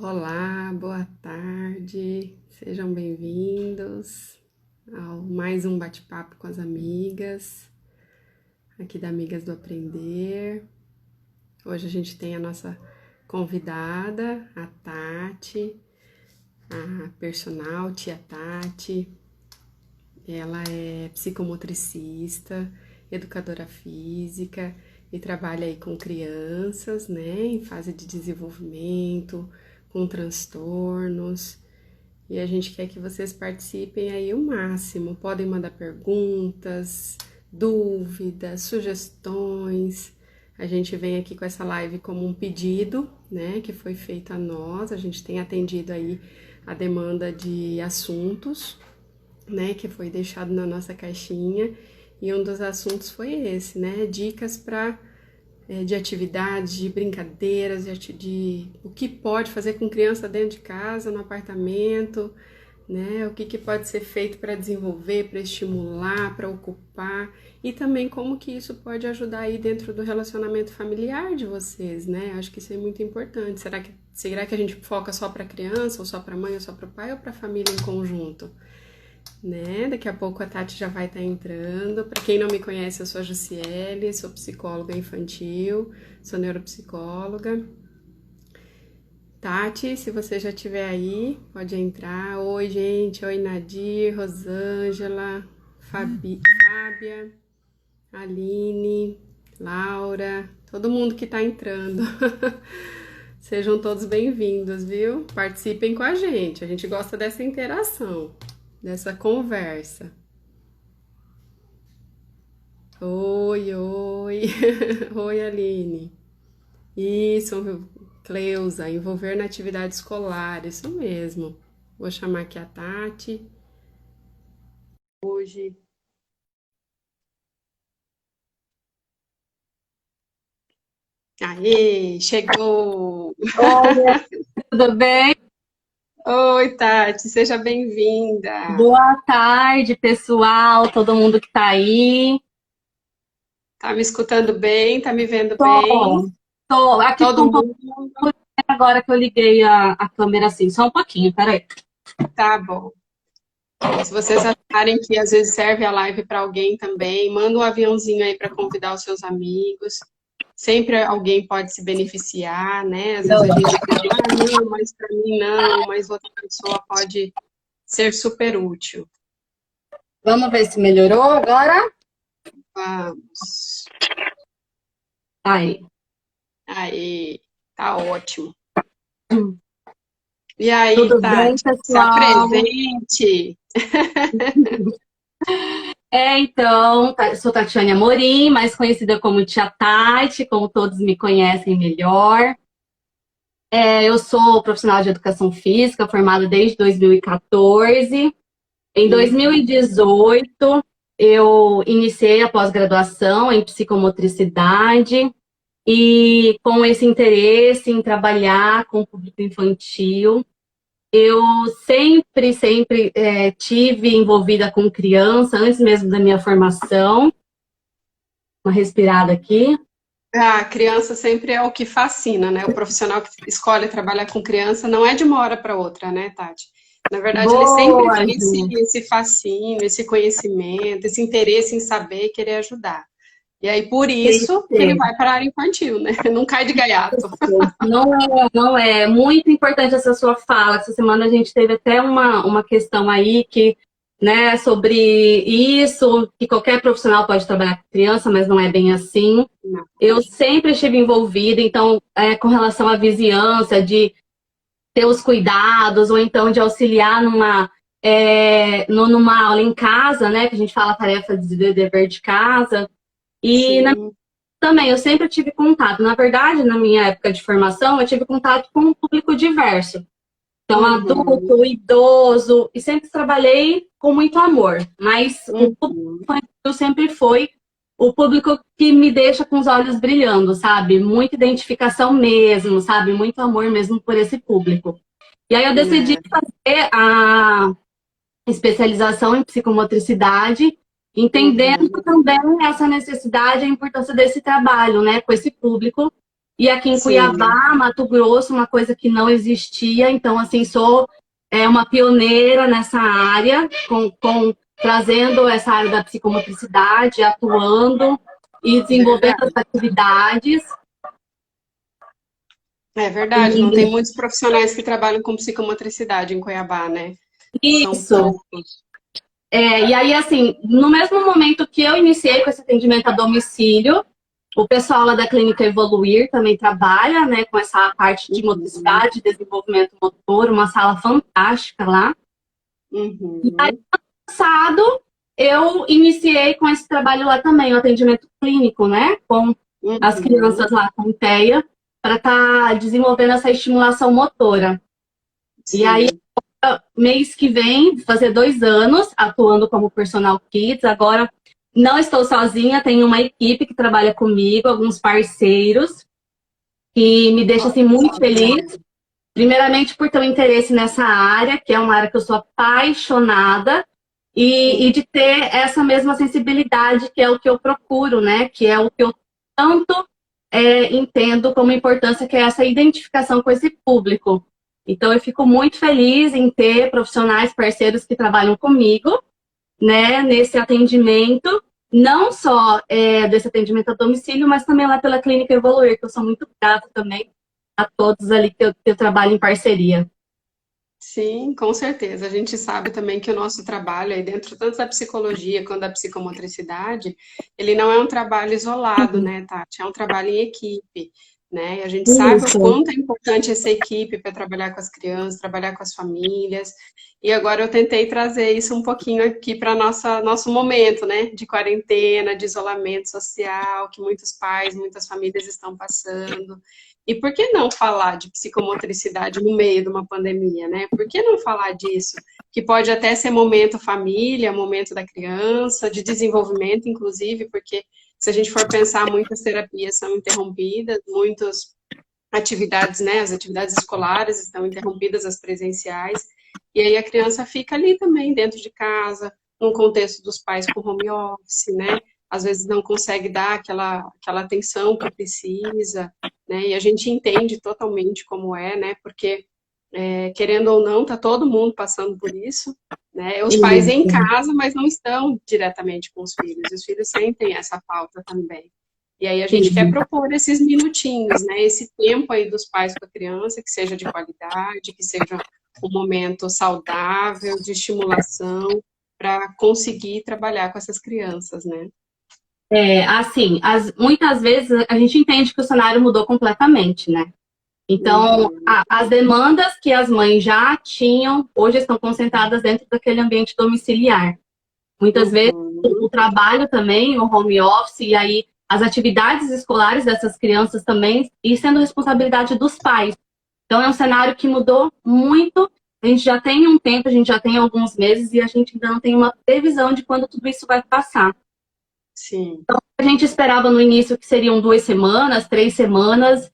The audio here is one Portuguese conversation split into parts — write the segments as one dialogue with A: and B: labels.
A: Olá, boa tarde, sejam bem-vindos ao mais um bate-papo com as amigas, aqui da Amigas do Aprender. Hoje a gente tem a nossa convidada, a Tati, a personal tia Tati. Ela é psicomotricista, educadora física e trabalha aí com crianças, né, em fase de desenvolvimento, com transtornos. E a gente quer que vocês participem aí o máximo. Podem mandar perguntas, dúvidas, sugestões. A gente vem aqui com essa live como um pedido, né, que foi feito a nós. A gente tem atendido aí a demanda de assuntos, né, que foi deixado na nossa caixinha. E um dos assuntos foi esse, né, dicas de atividades, de brincadeiras, de o que pode fazer com criança dentro de casa, no apartamento, né? O que pode ser feito para desenvolver, para estimular, para ocupar, e também como que isso pode ajudar aí dentro do relacionamento familiar de vocês, né? Acho que isso é muito importante. Será que a gente foca só para a criança, ou só para a mãe, ou só para o pai, ou para a família em conjunto? Né? Daqui a pouco a Tati já vai estar entrando. Para quem não me conhece, eu sou a Jussiele, sou psicóloga infantil, sou neuropsicóloga. Tati, se você já estiver aí, pode entrar. Oi, gente. Oi, Nadir, Rosângela, Fábia, Aline, Laura, todo mundo que está entrando. Sejam todos bem-vindos, viu? Participem com a gente gosta dessa interação, dessa conversa. Oi, oi. Oi, Aline. Isso, Cleusa, envolver na atividade escolar, isso mesmo. Vou chamar aqui a Tati. Hoje. Aê, chegou!
B: Oi, tudo bem?
A: Oi, Tati, seja bem-vinda.
B: Boa tarde, pessoal, todo mundo que tá aí.
A: Tá me escutando bem? Tá me vendo bem?
B: Tô. Aqui ficou
A: Todo
B: um pouco
A: mundo?
B: agora que eu liguei a câmera assim, só um pouquinho, peraí.
A: Tá bom. Se vocês acharem que às vezes serve a live para alguém também, manda um aviãozinho aí para convidar os seus amigos. Sempre alguém pode se beneficiar, né? Às vezes a gente fala, ah, não, mas para mim não, mas outra pessoa pode ser super útil.
B: Vamos ver se melhorou agora?
A: Vamos.
B: Aí.
A: Aí, tá ótimo. E aí,
B: Tudo bem,
A: Tati, se
B: pessoal?
A: apresente.
B: Então, eu sou Tatiane Amorim, mais conhecida como Tia Tati, como todos me conhecem melhor. Eu sou profissional de educação física, formada desde 2014. Em 2018, eu iniciei a pós-graduação em psicomotricidade e com esse interesse em trabalhar com o público infantil, eu sempre tive envolvida com criança, antes mesmo da minha formação. Uma respirada aqui.
A: A criança sempre é o que fascina, né? O profissional que escolhe trabalhar com criança não é de uma hora para outra, né, Tati? Na verdade, ele sempre
B: Boa,
A: tem
B: Ju.
A: esse fascínio, esse conhecimento, esse interesse em saber e querer ajudar. E aí, por
B: Tem que
A: isso, que ele
B: ter.
A: vai para a área infantil, né? Não cai de gaiato.
B: Não é muito importante essa sua fala. Essa semana a gente teve até uma questão aí que, né, sobre isso, que qualquer profissional pode trabalhar com criança, mas não é bem assim.
A: Não.
B: Eu sempre estive envolvida, então, com relação à vizinhança, de ter os cuidados, ou então de auxiliar numa aula em casa, né, que a gente fala tarefa de dever de casa. E
A: Sim.
B: também, eu sempre tive contato. Na verdade, na minha época de formação, eu tive contato com um público diverso. Então,
A: Uhum.
B: adulto, idoso, e sempre trabalhei com muito amor. Mas o público
A: Uhum.
B: infantil sempre foi o público que me deixa com os olhos brilhando, sabe? Muita identificação mesmo, sabe? Muito amor mesmo por esse público. E aí eu decidi
A: É.
B: fazer a especialização em psicomotricidade, entendendo
A: Uhum.
B: também essa necessidade e a importância desse trabalho, né, com esse público. E aqui em
A: Sim,
B: Cuiabá, Mato Grosso, uma coisa que não existia. Então, assim, sou uma pioneira nessa área, trazendo essa área da psicomotricidade, atuando e desenvolvendo as
A: verdade.
B: atividades.
A: É verdade, não tem
B: E
A: muitos profissionais que trabalham com psicomotricidade em Cuiabá, né? São
B: isso.
A: poucos.
B: E aí, assim, no mesmo momento que eu iniciei com esse atendimento a domicílio, o pessoal lá da Clínica Evoluir também trabalha, né, com essa parte de
A: Uhum,
B: motricidade, desenvolvimento motor, uma sala fantástica lá.
A: uhum.
B: Passado, eu iniciei com esse trabalho lá também, o atendimento clínico, né, com as
A: Uhum,
B: crianças lá com TEA, para estar desenvolvendo essa estimulação motora. E aí,
A: sim.
B: mês que vem, fazer 2 anos atuando como personal kids. Agora, não estou sozinha, tenho uma equipe que trabalha comigo, alguns parceiros, que me deixa assim,
A: Olha
B: muito
A: só que
B: feliz.
A: legal.
B: Primeiramente, por ter um interesse nessa área, que é uma área que eu sou apaixonada, e de ter essa mesma sensibilidade, que é o que eu procuro, né? Que é o que eu tanto entendo como importância, que é essa identificação com esse público. Então, eu fico muito feliz em ter profissionais, parceiros que trabalham comigo, né, nesse atendimento, não só desse atendimento a domicílio, mas também lá pela Clínica Evoluir, que eu sou muito grata também a todos ali que eu trabalho em parceria.
A: Sim, com certeza. A gente sabe também que o nosso trabalho aí dentro tanto da psicologia quanto da psicomotricidade, ele não é um trabalho isolado, né, Tati? É um trabalho em equipe, né? E a gente sabe o
B: Isso.
A: quanto é importante essa equipe para trabalhar com as crianças, trabalhar com as famílias. E agora eu tentei trazer isso um pouquinho aqui para nosso momento, né, de quarentena, de isolamento social, que muitos pais, muitas famílias estão passando. E por que não falar de psicomotricidade no meio de uma pandemia, né? Por que não falar disso? Que pode até ser momento família, momento da criança, de desenvolvimento, inclusive, porque se a gente for pensar, muitas terapias são interrompidas, muitas atividades, né? As atividades escolares estão interrompidas, as presenciais, e aí a criança fica ali também, dentro de casa, no contexto dos pais com home office, né? Às vezes não consegue dar aquela atenção que precisa, né? E a gente entende totalmente como é, né? Porque, querendo ou não, tá todo mundo passando por isso, né? Os pais em
B: Isso.
A: casa, mas não estão diretamente com os filhos, e os filhos sentem essa falta também. E aí a gente quer
B: Sim.
A: propor esses minutinhos, né? Esse tempo aí dos pais com a criança, que seja de qualidade, que seja um momento saudável, de estimulação, para conseguir trabalhar com essas crianças, né?
B: Assim, muitas vezes a gente entende que o cenário mudou completamente, né? Então,
A: Uhum,
B: as demandas que as mães já tinham, hoje estão concentradas dentro daquele ambiente domiciliar. Muitas vezes o
A: uhum,
B: trabalho também, o home office, e aí as atividades escolares dessas crianças também, e sendo responsabilidade dos pais. Então, é um cenário que mudou muito. A gente já tem um tempo, a gente já tem alguns meses, e a gente ainda não tem uma previsão de quando tudo isso vai passar.
A: sim.
B: A gente esperava no início que seriam 2 semanas, 3 semanas,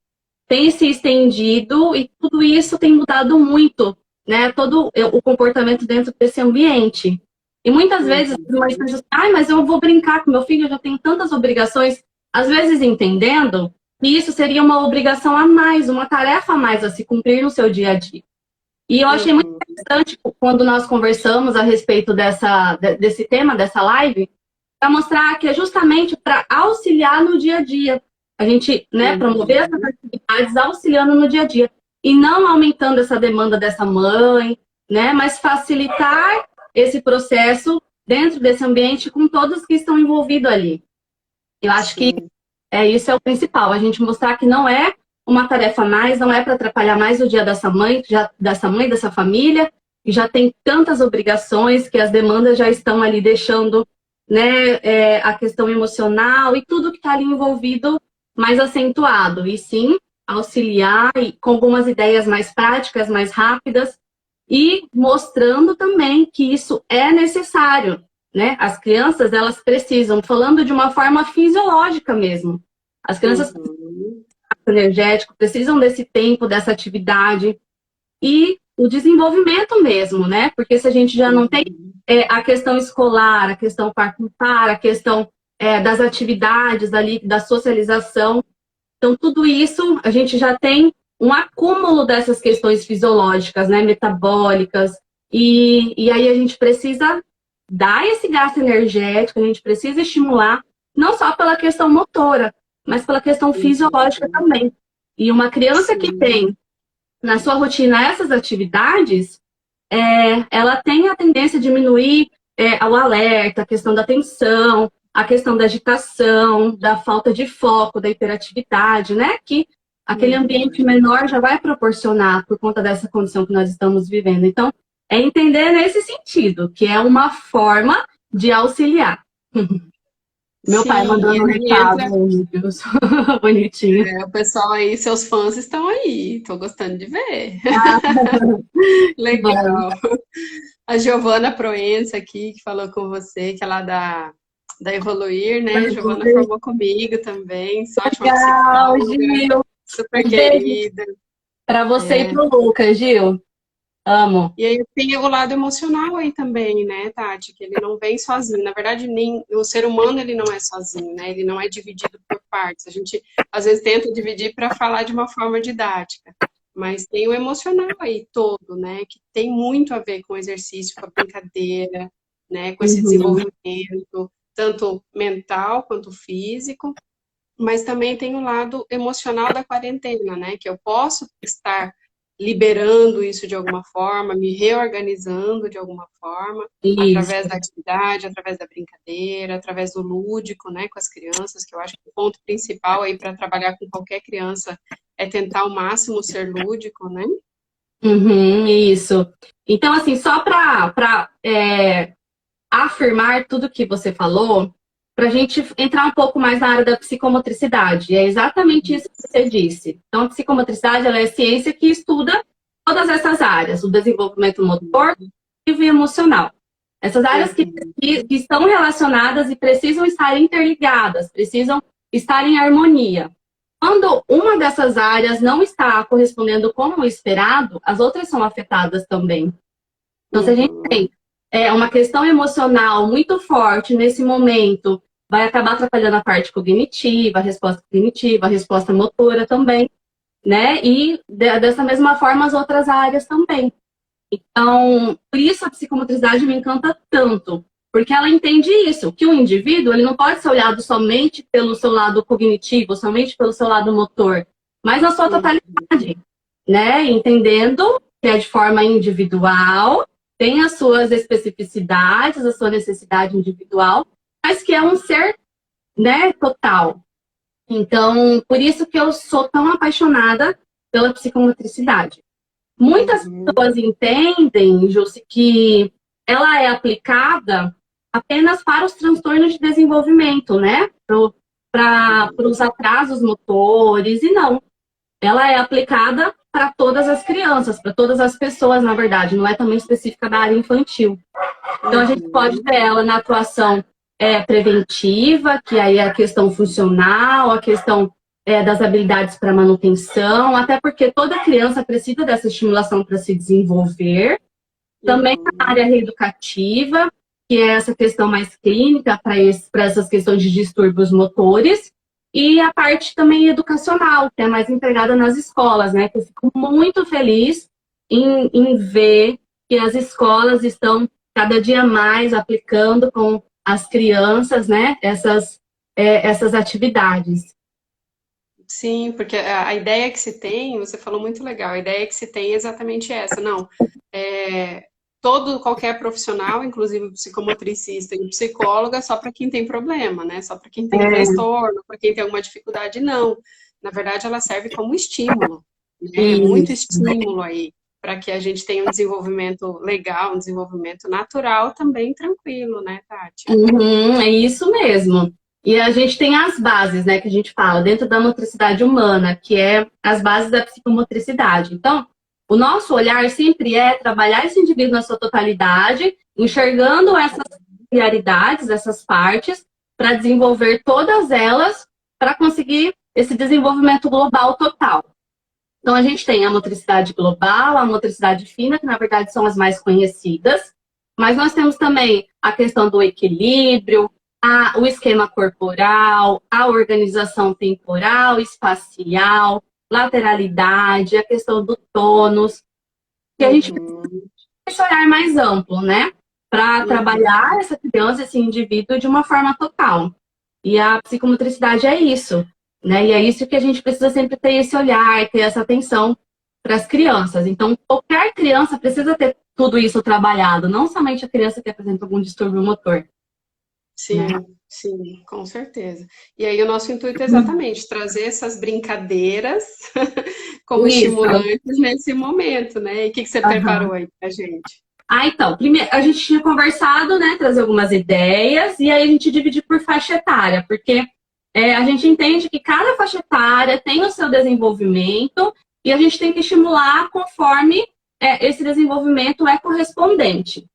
B: tem se estendido e tudo isso tem mudado muito, né? Todo o comportamento dentro desse ambiente. E muitas vezes as mães
A: Uhum,
B: pensam assim, ai, mas eu vou brincar com meu filho, eu já tenho tantas obrigações. Às vezes entendendo que isso seria uma obrigação a mais, uma tarefa a mais a se cumprir no seu dia a dia. E eu achei muito
A: uhum,
B: interessante quando nós conversamos a respeito desse tema, dessa live, para mostrar que é justamente para auxiliar no dia a dia. A gente, né, promover essas
A: uhum,
B: atividades auxiliando no dia a dia. E não aumentando essa demanda dessa mãe, né, mas facilitar esse processo dentro desse ambiente com todos que estão envolvidos ali. Eu acho que
A: sim.
B: isso é o principal, a gente mostrar que não é uma tarefa a mais, não é para atrapalhar mais o dia dessa mãe, dessa família, que já tem tantas obrigações, que as demandas já estão ali deixando, né, a questão emocional e tudo que está ali envolvido mais acentuado. E sim, auxiliar e com algumas ideias mais práticas, mais rápidas, e mostrando também que isso é necessário, né? As crianças, elas precisam, falando de uma forma fisiológica mesmo. As crianças precisam
A: Uhum,
B: de energético, precisam desse tempo, dessa atividade e o desenvolvimento mesmo, né? Porque se a gente já não tem
A: uhum,
B: a questão escolar, a questão particular, a questão das atividades ali, da socialização, Então, tudo isso, a gente já tem um acúmulo dessas questões fisiológicas, né, metabólicas, e aí a gente precisa dar esse gasto energético, a gente precisa estimular, não só pela questão motora, mas pela questão fisiológica também. E uma criança que tem na sua rotina essas atividades, ela tem a tendência a diminuir o alerta, a questão da atenção, a questão da agitação, da falta de foco, da hiperatividade, né? Que aquele ambiente menor já vai proporcionar por conta dessa condição que nós estamos vivendo. Então, é entender nesse sentido, que é uma forma de auxiliar. Meu pai mandando um recado, bonitinho.
A: O pessoal aí, seus fãs estão aí, tô gostando de ver. Legal. A Giovana Proença aqui, que falou com você, que é lá da Evoluir, né? A Giovana formou comigo também, só ótima psicóloga,
B: Gil.
A: super querida.
B: Para você e pro Lucas, Gil. Amo.
A: E aí tem o lado emocional aí também, né, Tati? Que ele não vem sozinho. Na verdade, nem o ser humano ele não é sozinho, né? Ele não é dividido por partes. A gente às vezes tenta dividir para falar de uma forma didática, mas tem o emocional aí todo, né? Que tem muito a ver com o exercício, com a brincadeira, né? Com esse desenvolvimento, tanto mental quanto físico. Mas também tem o lado emocional da quarentena, né? Que eu posso estar liberando isso de alguma forma, me reorganizando de alguma forma, através da atividade, através da brincadeira, através do lúdico, né, com as crianças, que eu acho que o ponto principal aí para trabalhar com qualquer criança é tentar ao máximo ser lúdico, né?
B: Isso. Então, assim, só para afirmar tudo que você falou, para a gente entrar um pouco mais na área da psicomotricidade. É exatamente isso que você disse. Então, a psicomotricidade ela é a ciência que estuda todas essas áreas, o desenvolvimento motor e o emocional. Essas áreas que estão relacionadas e precisam estar interligadas, precisam estar em harmonia. Quando uma dessas áreas não está correspondendo como esperado, as outras são afetadas também. Então, se a gente tem uma questão emocional muito forte nesse momento, vai acabar atrapalhando a parte cognitiva, a resposta motora também, né? E dessa mesma forma as outras áreas também. Então, por isso a psicomotricidade me encanta tanto, porque ela entende isso, que o indivíduo ele não pode ser olhado somente pelo seu lado cognitivo, somente pelo seu lado motor, mas na sua totalidade, né? Entendendo que é de forma individual, tem as suas especificidades, a sua necessidade individual, mas que é um ser, né, total. Então, por isso que eu sou tão apaixonada pela psicomotricidade. Muitas pessoas entendem, Jussi, que ela é aplicada apenas para os transtornos de desenvolvimento, né? Para os atrasos motores, e não. Ela é aplicada para todas as crianças, para todas as pessoas, na verdade, não é também específica da área infantil. Então, a gente pode ter ela na atuação preventiva, que aí é a questão funcional, a questão das habilidades para manutenção, até porque toda criança precisa dessa estimulação para se desenvolver. Também na área reeducativa, que é essa questão mais clínica para essas questões de distúrbios motores. E a parte também educacional, que é mais empregada nas escolas, né? Que eu fico muito feliz em ver que as escolas estão cada dia mais aplicando com as crianças, né? Essas atividades.
A: Sim, porque a ideia que se tem, você falou muito legal, a ideia que se tem é exatamente essa, não, qualquer profissional, inclusive o psicomotricista e o psicólogo, é só para quem tem problema, né, só para quem tem transtorno, para quem tem alguma dificuldade, não, na verdade ela serve como estímulo, né? Muito estímulo aí, para que a gente tenha um desenvolvimento legal, um desenvolvimento natural também tranquilo, né, Tati?
B: É isso mesmo. E a gente tem as bases, né, que a gente fala, dentro da motricidade humana, que é as bases da psicomotricidade. Então, o nosso olhar sempre é trabalhar esse indivíduo na sua totalidade, enxergando essas peculiaridades, essas partes, para desenvolver todas elas, para conseguir esse desenvolvimento global total. Então, a gente tem a motricidade global, a motricidade fina, que na verdade são as mais conhecidas, mas nós temos também a questão do equilíbrio, o esquema corporal, a organização temporal, espacial, lateralidade, a questão do tônus, que a gente precisa
A: Uhum,
B: esse olhar mais amplo, né? Para
A: uhum.
B: trabalhar essa criança, esse indivíduo de uma forma total. E a psicomotricidade é isso, né? E é isso que a gente precisa sempre ter esse olhar, ter essa atenção para as crianças. Então, qualquer criança precisa ter tudo isso trabalhado, não somente a criança que apresenta algum distúrbio motor, né?
A: Sim, sim, com certeza. E aí o nosso intuito é exatamente trazer essas brincadeiras como
B: Isso.
A: estimulantes nesse momento, né? E o que que você
B: Aham.
A: preparou aí pra gente?
B: Então, primeiro, a gente tinha conversado, né, trazer algumas ideias, e aí a gente dividir por faixa etária, porque a gente entende que cada faixa etária tem o seu desenvolvimento, e a gente tem que estimular conforme esse desenvolvimento é correspondente.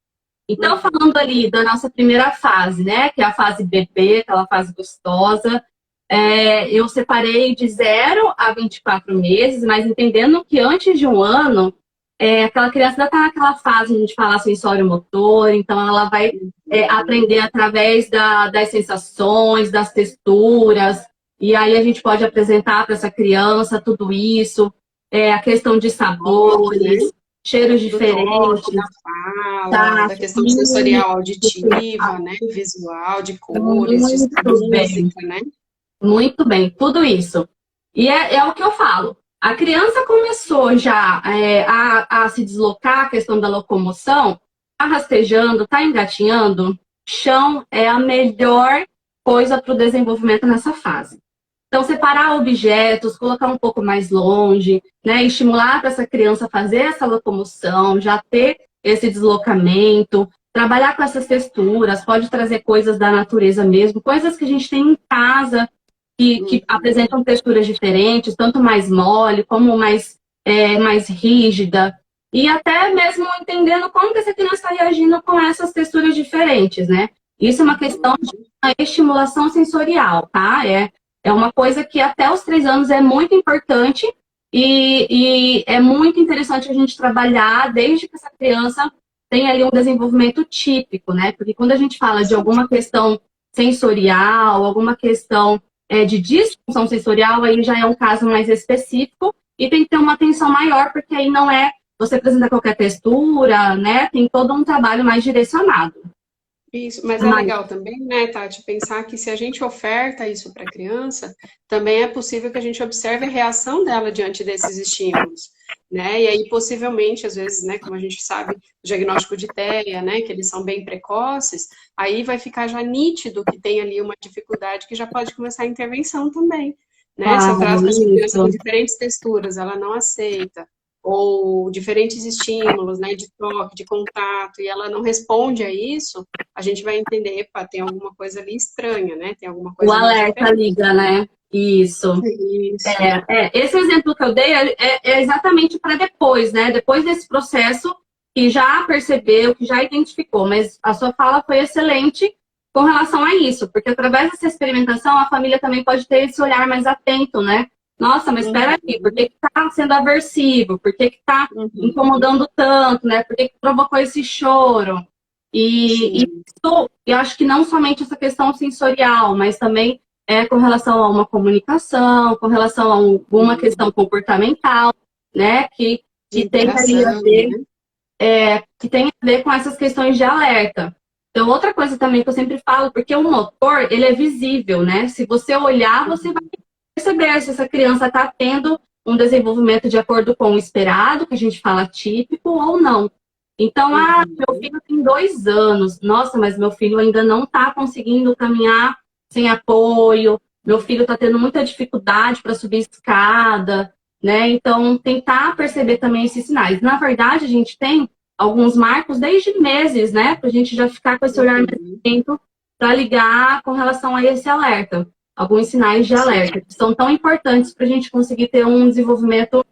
B: Então, falando ali da nossa primeira fase, né, que é a fase bebê, aquela fase gostosa, eu separei de 0 a 24 meses, mas entendendo que antes de um ano, aquela criança ainda está naquela fase, a gente fala sensório-motor, então ela vai aprender através das sensações, das texturas, e aí a gente pode apresentar para essa criança tudo isso, a questão de
A: Toque, né?
B: sabores, cheiros
A: Do toque, da
B: diferentes,
A: fala,
B: tá?
A: da questão
B: Sim,
A: sensorial auditiva, né? Visual, de cores, de
B: muito bem.
A: música, né?
B: Muito bem, tudo isso. E é o que eu falo. A criança começou já a se deslocar, a questão da locomoção, tá rastejando, tá engatinhando, chão é a melhor coisa para o desenvolvimento nessa fase. Então, separar objetos, colocar um pouco mais longe, né? Estimular para essa criança fazer essa locomoção, já ter esse deslocamento, trabalhar com essas texturas, pode trazer coisas da natureza mesmo, coisas que a gente tem em casa que
A: Uhum.
B: apresentam texturas diferentes, tanto mais mole como mais rígida, e até mesmo entendendo como que essa criança está reagindo com essas texturas diferentes, né? Isso é uma questão de uma estimulação sensorial, tá? É uma coisa que até os 3 anos é muito importante e é muito interessante a gente trabalhar desde que essa criança tem ali um desenvolvimento típico, né? Porque quando a gente fala de alguma questão sensorial, alguma questão de disfunção sensorial, aí já é um caso mais específico e tem que ter uma atenção maior, porque aí não é você apresentar qualquer textura, né? Tem todo um trabalho mais direcionado.
A: Isso, mas é
B: Mas,
A: legal também, né, Tati, pensar que se a gente oferta isso para a criança, também é possível que a gente observe a reação dela diante desses estímulos, né? E aí, possivelmente, às vezes, né, como a gente sabe, o diagnóstico de TEA, né, que eles são bem precoces, aí vai ficar já nítido que tem ali uma dificuldade que já pode começar a intervenção também, né? Se eu
B: claro,
A: trato com essa criança com
B: isso.
A: diferentes texturas, ela não aceita, ou diferentes estímulos, né, de toque, de contato, e ela não responde a isso, a gente vai entender, epa, tem alguma coisa ali estranha, né? Tem alguma
B: O
A: coisa ali
B: alerta
A: diferente.
B: liga, né? Isso.
A: Isso.
B: Esse exemplo que eu dei é exatamente para depois, né? Depois desse processo que já percebeu, que já identificou, mas a sua fala foi excelente com relação a isso, porque através dessa experimentação a família também pode ter esse olhar mais atento, né? Nossa, mas espera aí, por
A: Uhum,
B: que está sendo aversivo? Por que está
A: uhum.
B: incomodando tanto, né? Por que provocou esse choro? E
A: Sim.
B: isso, eu acho que não somente essa questão sensorial, mas também com relação a uma comunicação, com relação a alguma
A: Uhum.
B: questão comportamental, né?
A: De
B: Que tem ali a
A: interação,
B: ver,
A: né?
B: que tem a ver com essas questões de alerta. Então, outra coisa também que eu sempre falo, porque o motor, ele é visível, né? Se você olhar, você vai perceber se essa criança está tendo um desenvolvimento de acordo com o esperado, que a gente fala típico, ou não. Então, meu
A: Uhum.
B: filho tem 2 anos. Nossa, mas meu filho ainda não está conseguindo caminhar sem apoio. Meu filho está tendo muita dificuldade para subir escada, né? Então, tentar perceber também esses sinais. Na verdade, a gente tem alguns marcos desde meses, né? Para a gente já ficar com esse olhar mais
A: Uhum.
B: atento para ligar com relação a esse alerta. Alguns sinais de
A: Sim.
B: alerta que são tão importantes para a gente conseguir ter um desenvolvimento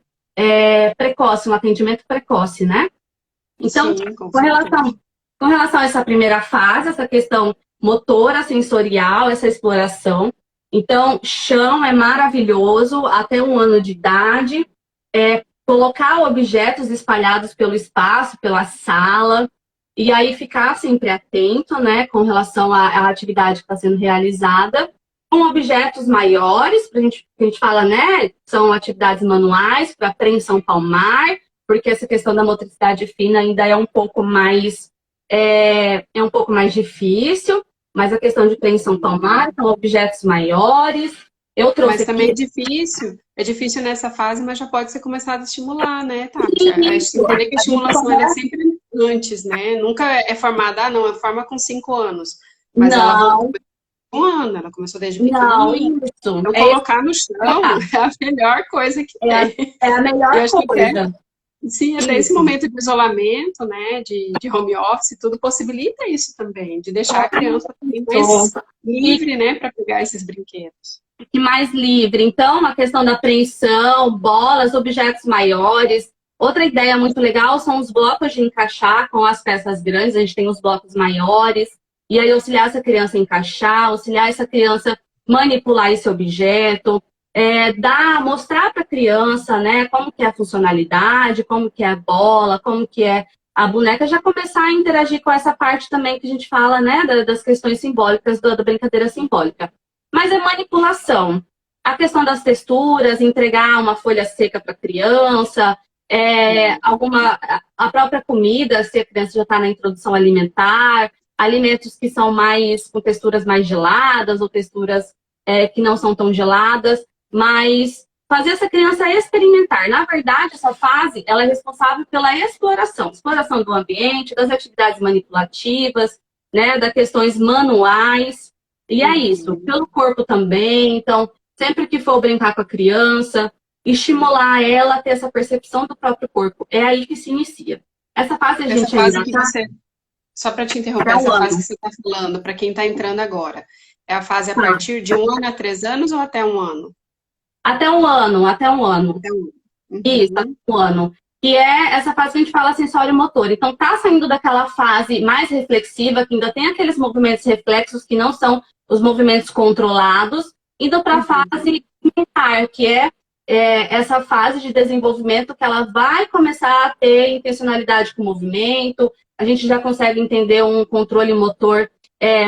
B: precoce, um atendimento precoce, né? Então,
A: Sim, com
B: com
A: certeza.
B: relação, com relação a essa primeira fase, essa questão motora, sensorial, essa exploração, então, chão é maravilhoso, até 1 ano de idade, colocar objetos espalhados pelo espaço, pela sala, E aí ficar sempre atento, né, com relação à atividade que está sendo realizada, com objetos maiores, a gente fala, né, são atividades manuais para apreensão palmar, porque essa questão da motricidade fina ainda é um pouco mais difícil, mas a questão de apreensão palmar são objetos maiores. Eu trouxe
A: Mas também
B: aqui.
A: é difícil nessa fase, mas já pode ser começado a estimular, né, Tati? A gente
B: Isso,
A: entender que a
B: a gente
A: estimulação ela é sempre antes, né? Nunca é formada, não, é forma com 5 anos. Mas ela
B: não,
A: começou com 1 ano, ela começou desde
B: não,
A: pequenininha.
B: isso.
A: Então,
B: É,
A: colocar no chão é a melhor coisa que
B: é,
A: tem.
B: é a
A: Eu
B: melhor
A: acho que até,
B: coisa.
A: sim, até esse
B: Isso.
A: momento de isolamento, né, de home office, tudo possibilita isso também, de deixar a criança também mais
B: E
A: livre, né, para pegar esses brinquedos.
B: que mais livre. Então, a questão da apreensão, bolas, objetos maiores. Outra ideia muito legal são os blocos de encaixar com as peças grandes. A gente tem os blocos maiores. E aí, auxiliar essa criança a encaixar, auxiliar essa criança a manipular esse objeto. Mostrar para a criança, né, como que é a funcionalidade, como que é a bola, como que é a boneca, já começar a interagir com essa parte também que a gente fala, né, das questões simbólicas, da brincadeira simbólica. Mas é manipulação. A questão das texturas, entregar uma folha seca para a criança, a própria comida, se a criança já está na introdução alimentar, alimentos que são mais com texturas mais geladas ou texturas que não são tão geladas, mas fazer essa criança experimentar. Na verdade, essa fase ela é responsável pela exploração do ambiente, das atividades manipulativas, né, das questões manuais. E é isso, pelo corpo também. Então, sempre que for brincar com a criança, estimular ela a ter essa percepção do próprio corpo. É aí que se inicia. Essa fase a
A: Essa
B: gente
A: fase
B: ainda
A: que
B: está
A: você, só para te interromper,
B: até um
A: essa fase
B: ano.
A: que você está falando, para quem está entrando agora, é a fase a
B: Tá.
A: partir de 1 ano a 3 anos ou até 1 ano?
B: Até um ano, até um ano.
A: Até 1 ano.
B: Isso, até
A: Uhum.
B: um ano. Que é essa fase que a gente fala sensório-motor. Então, tá saindo daquela fase mais reflexiva, que ainda tem aqueles movimentos reflexos que não são os movimentos controlados, indo para a fase mental, que essa fase de desenvolvimento que ela vai começar a ter intencionalidade com o movimento, a gente já consegue entender um controle motor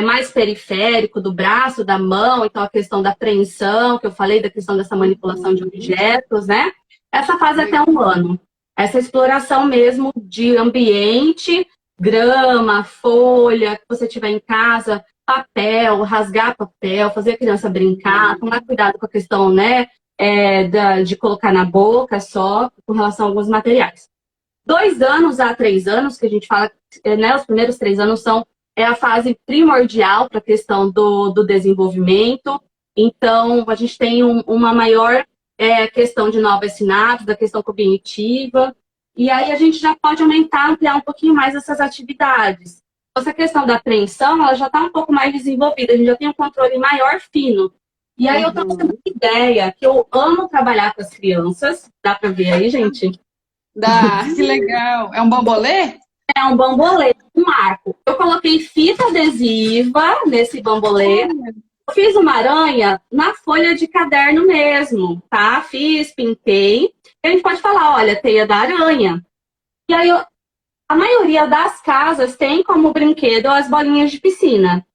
B: mais periférico do braço, da mão, então a questão da apreensão, que eu falei, da questão dessa manipulação de objetos, né? Essa fase até um ano. Essa exploração mesmo de ambiente, grama, folha, que você tiver em casa, papel, rasgar papel, fazer a criança brincar, tomar cuidado com a questão, né, de colocar na boca só, com relação a alguns materiais. 2 anos a 3 anos, que a gente fala, né, os primeiros 3 anos é a fase primordial para a questão do desenvolvimento. Então, a gente tem uma maior questão de novas sinapses, da questão cognitiva, e aí a gente já pode aumentar, ampliar um pouquinho mais essas atividades. Essa questão da apreensão, ela já está um pouco mais desenvolvida, a gente já tem um controle maior, fino. E aí eu estou tendo uma ideia que eu amo trabalhar com as crianças, dá para ver aí, gente?
A: Dá, que legal. É um bambolê?
B: É um bambolê, um arco. Eu coloquei fita adesiva nesse bambolê. Eu fiz uma aranha na folha de caderno mesmo, tá? Fiz, pintei. E a gente pode falar, olha, teia da aranha. E aí, a maioria das casas tem como brinquedo as bolinhas de piscina.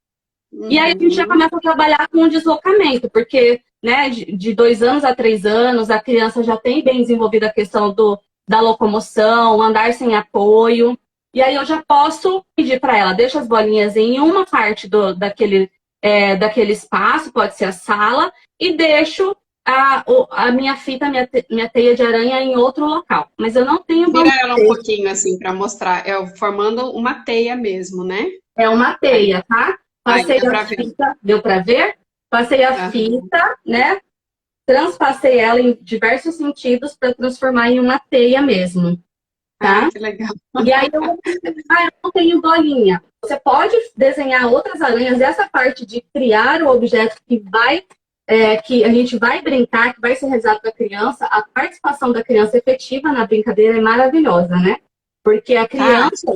B: E aí a gente já começa a trabalhar com o deslocamento, porque, né, de 2 anos a 3 anos, a criança já tem bem desenvolvida a questão da locomoção, andar sem apoio. E aí eu já posso pedir para ela, deixa as bolinhas em uma parte daquele espaço, pode ser a sala, e deixo a minha fita, minha teia de aranha em outro local. Mas eu não tenho
A: Vira
B: bambolê.
A: ela um pouquinho assim para mostrar. Formando uma teia mesmo, né?
B: É uma teia, tá? Passei
A: Dá
B: a
A: para ver.
B: fita, deu para ver? Passei a fita, né? Transpassei ela em diversos sentidos para transformar em uma teia mesmo, tá?
A: Que legal.
B: E aí eu não tenho bolinha. Você pode desenhar outras aranhas. Essa parte de criar o objeto que a gente vai brincar, que vai ser realizado para a criança, a participação da criança efetiva na brincadeira é maravilhosa, né? Porque a criança...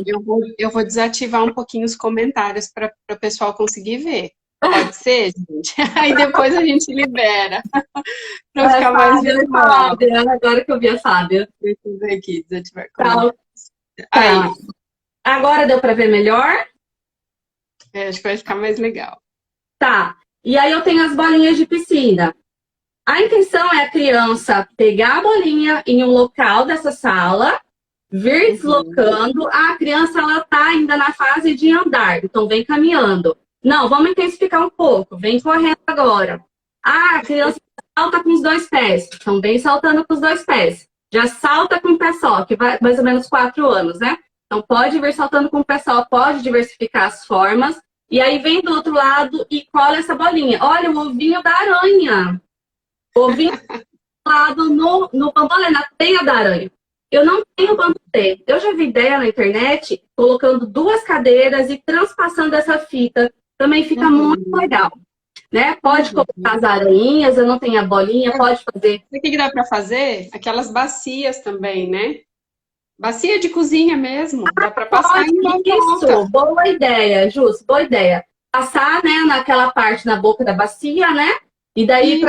A: Eu vou desativar um pouquinho os comentários para o pessoal conseguir ver. Pode ser, gente? Aí depois a gente libera. Para ficar mais visual.
B: Agora que eu vi a Fábia.
A: Deixa eu ver aqui, desativar
B: Tá,
A: comentários.
B: tá.
A: Aí.
B: Agora deu para ver melhor?
A: Acho que vai ficar mais legal.
B: Tá. E aí eu tenho as bolinhas de piscina. A intenção é a criança pegar a bolinha em um local dessa sala, vir deslocando. A criança ela tá ainda na fase de andar, então vem caminhando. Não, vamos intensificar um pouco. Vem correndo agora. A criança salta com os 2 pés, então vem saltando com os 2 pés. Já salta com o pé só, que vai mais ou menos 4 anos, né? Então pode vir saltando com o pé só, pode diversificar as formas. E aí vem do outro lado e cola essa bolinha. Olha, o ovinho da aranha. O ovinho do lado no bambolê, na teia da aranha. Eu não tenho bambolê. Eu já vi ideia na internet, colocando 2 cadeiras e transpassando essa fita. Também fica muito legal. Né? Pode colocar as aranhas, eu não tenho a bolinha, pode fazer.
A: O que dá para fazer? Aquelas bacias também, né? Bacia de cozinha mesmo. Dá para passar em uma
B: Isso, boa ideia, Jus, boa ideia. Passar, né, naquela parte na boca da bacia, né? E daí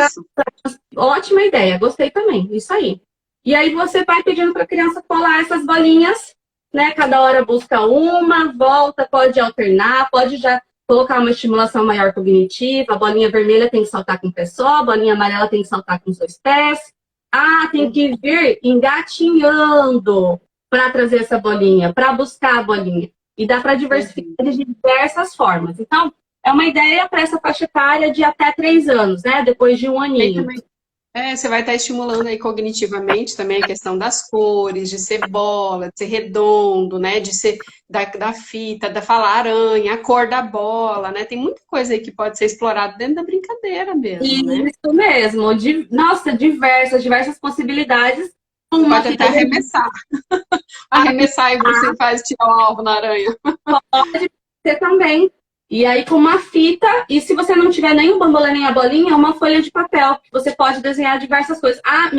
B: ótima ideia, gostei também, isso aí. E aí você vai pedindo para a criança colar essas bolinhas, né? Cada hora busca uma, volta, pode alternar, pode já colocar uma estimulação maior cognitiva. A bolinha vermelha tem que saltar com o pé só, a bolinha amarela tem que saltar com os 2 pés. Ah, tem que vir engatinhando para trazer essa bolinha, para buscar a bolinha. E dá para diversificar de diversas formas. Então, é uma ideia para essa faixa etária de até 3 anos, né? Depois de um aninho.
A: Você vai estar estimulando aí cognitivamente também a questão das cores, de ser bola, de ser redondo, né? De ser da fita, da falar aranha, a cor da bola, né? Tem muita coisa aí que pode ser explorada dentro da brincadeira mesmo, né?
B: Isso mesmo. Nossa, diversas possibilidades.
A: Pode até arremessar. Arremessar e você faz tirar o alvo na aranha.
B: Pode ser também. E aí com uma fita, e se você não tiver nem o bambolê nem a bolinha, uma folha de papel, que você pode desenhar diversas coisas. Ah,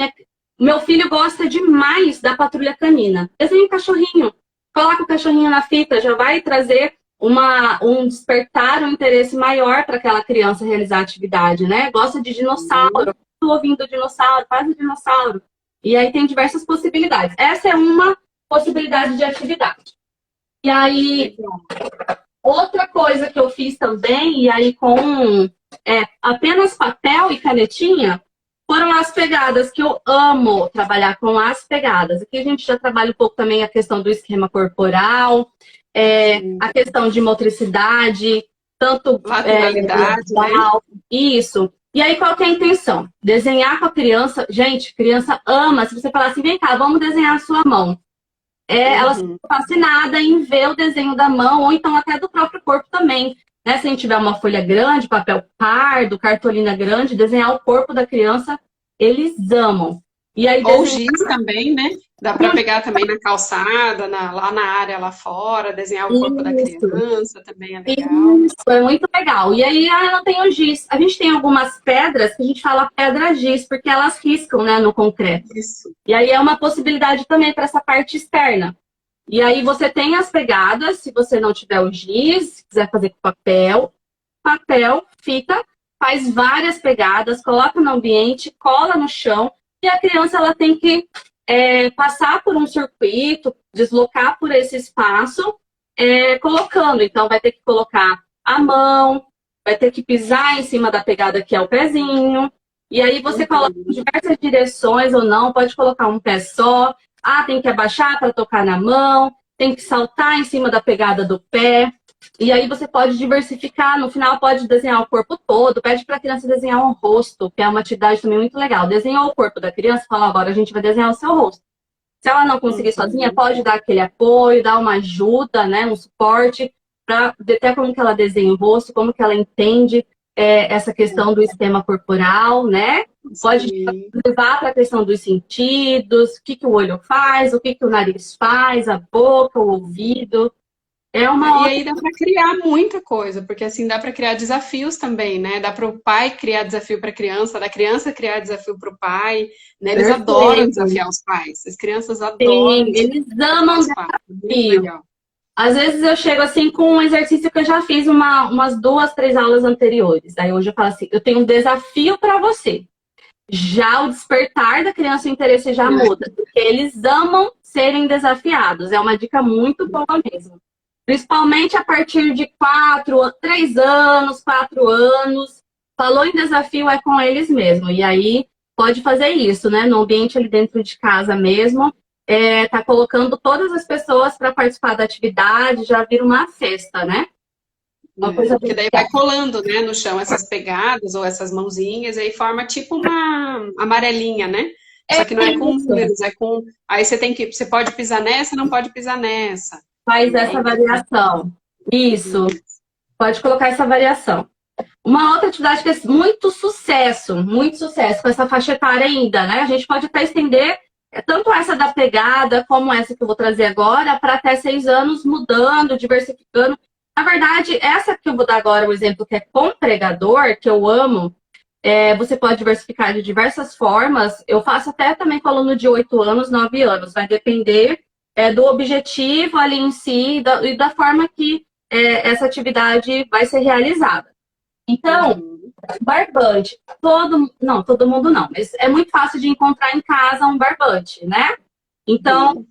B: meu filho gosta demais da patrulha canina. Desenha um cachorrinho. Coloca o cachorrinho na fita, já vai trazer um despertar, um interesse maior para aquela criança realizar a atividade, né? Gosta de dinossauro, estou ouvindo dinossauro, faz o dinossauro. E aí tem diversas possibilidades. Essa é uma possibilidade de atividade. E aí, outra coisa que eu fiz também, e aí com apenas papel e canetinha, foram as pegadas, que eu amo trabalhar com as pegadas. Aqui a gente já trabalha um pouco também a questão do esquema corporal, a questão de motricidade, tanto
A: lateralidade, né?
B: Isso. E aí, qual que é a intenção? Desenhar com a criança. Gente, criança ama. Se você falar assim, vem cá, vamos desenhar a sua mão. Ela fica fascinada em ver o desenho da mão, ou então até do próprio corpo também. Né? Se a gente tiver uma folha grande, papel pardo, cartolina grande, desenhar o corpo da criança, eles amam. E aí,
A: ou giz também, né? Dá para pegar também na calçada, lá na área lá fora, desenhar o corpo da criança, também é legal.
B: Isso, é muito legal. E aí não tem o giz. A gente tem algumas pedras que a gente fala pedra giz, porque elas riscam, né, no concreto.
A: Isso.
B: E aí é uma possibilidade também para essa parte externa. E aí você tem as pegadas, se você não tiver o giz, se quiser fazer com papel, fita, faz várias pegadas, coloca no ambiente, cola no chão, e a criança ela tem que passar por um circuito, deslocar por esse espaço, colocando. Então, vai ter que colocar a mão, vai ter que pisar em cima da pegada que é o pezinho. E aí você coloca em diversas direções ou não, pode colocar um pé só. Ah, tem que abaixar para tocar na mão, tem que saltar em cima da pegada do pé. E aí você pode diversificar, no final pode desenhar o corpo todo, pede para a criança desenhar um rosto, que é uma atividade também muito legal. Desenhou o corpo da criança, fala, agora a gente vai desenhar o seu rosto. Se ela não conseguir sozinha, pode dar aquele apoio, dar uma ajuda, né, um suporte, para até como que ela desenha o rosto, como que ela entende essa questão do esquema corporal, né? Pode levar para a questão dos sentidos, o que o olho faz, o que o nariz faz, a boca, o ouvido. E
A: aí dá para criar muita coisa, porque assim dá para criar desafios também, né? Dá para o pai criar desafio para a criança, da criança criar desafio para o pai, né? Eles adoram desafiar os pais, as crianças adoram.
B: Sim, eles amam desafio. Às vezes eu chego assim com um exercício que eu já fiz umas 2, 3 aulas anteriores. Aí hoje eu falo assim, eu tenho um desafio para você. Já o despertar da criança, o interesse já muda, porque eles amam serem desafiados. É uma dica muito boa mesmo. Principalmente a partir de 3 anos, 4 anos. Falou em desafio, é com eles mesmo. E aí pode fazer isso, né? No ambiente ali dentro de casa mesmo. Tá colocando todas as pessoas para participar da atividade, já vira uma festa, né? Uma coisa
A: Porque daí vai colando, né, no chão essas pegadas ou essas mãozinhas, aí forma tipo uma amarelinha, né? Só que não é com
B: isso.
A: números, é com. Aí você pode pisar nessa, não pode pisar nessa.
B: Faz essa variação. Isso. Pode colocar essa variação. Uma outra atividade que é muito sucesso com essa faixa etária ainda, né? A gente pode até estender tanto essa da pegada como essa que eu vou trazer agora para até 6 anos, mudando, diversificando. Na verdade, essa que eu vou dar agora, o exemplo que é com pregador, que eu amo, você pode diversificar de diversas formas. Eu faço até também com aluno de 8 anos, 9 anos. Vai depender do objetivo ali em si e da forma que essa atividade vai ser realizada. Então, barbante, não, todo mundo não, mas é muito fácil de encontrar em casa um barbante, né? Então,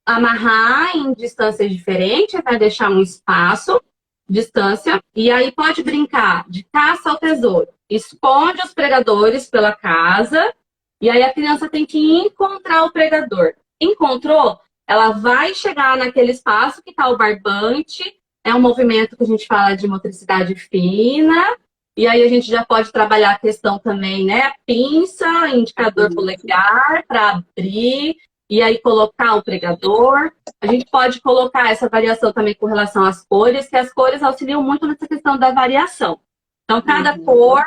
B: amarrar em distâncias diferentes, vai deixar um espaço, distância, e aí pode brincar de caça ao tesouro. Esconde os pregadores pela casa, e aí a criança tem que encontrar o pregador. Encontrou, ela vai chegar naquele espaço que está o barbante, é um movimento que a gente fala de motricidade fina, e aí a gente já pode trabalhar a questão também, né? Pinça, indicador polegar para abrir, e aí colocar o pregador. A gente pode colocar essa variação também com relação às cores, que as cores auxiliam muito nessa questão da variação. Então, cada cor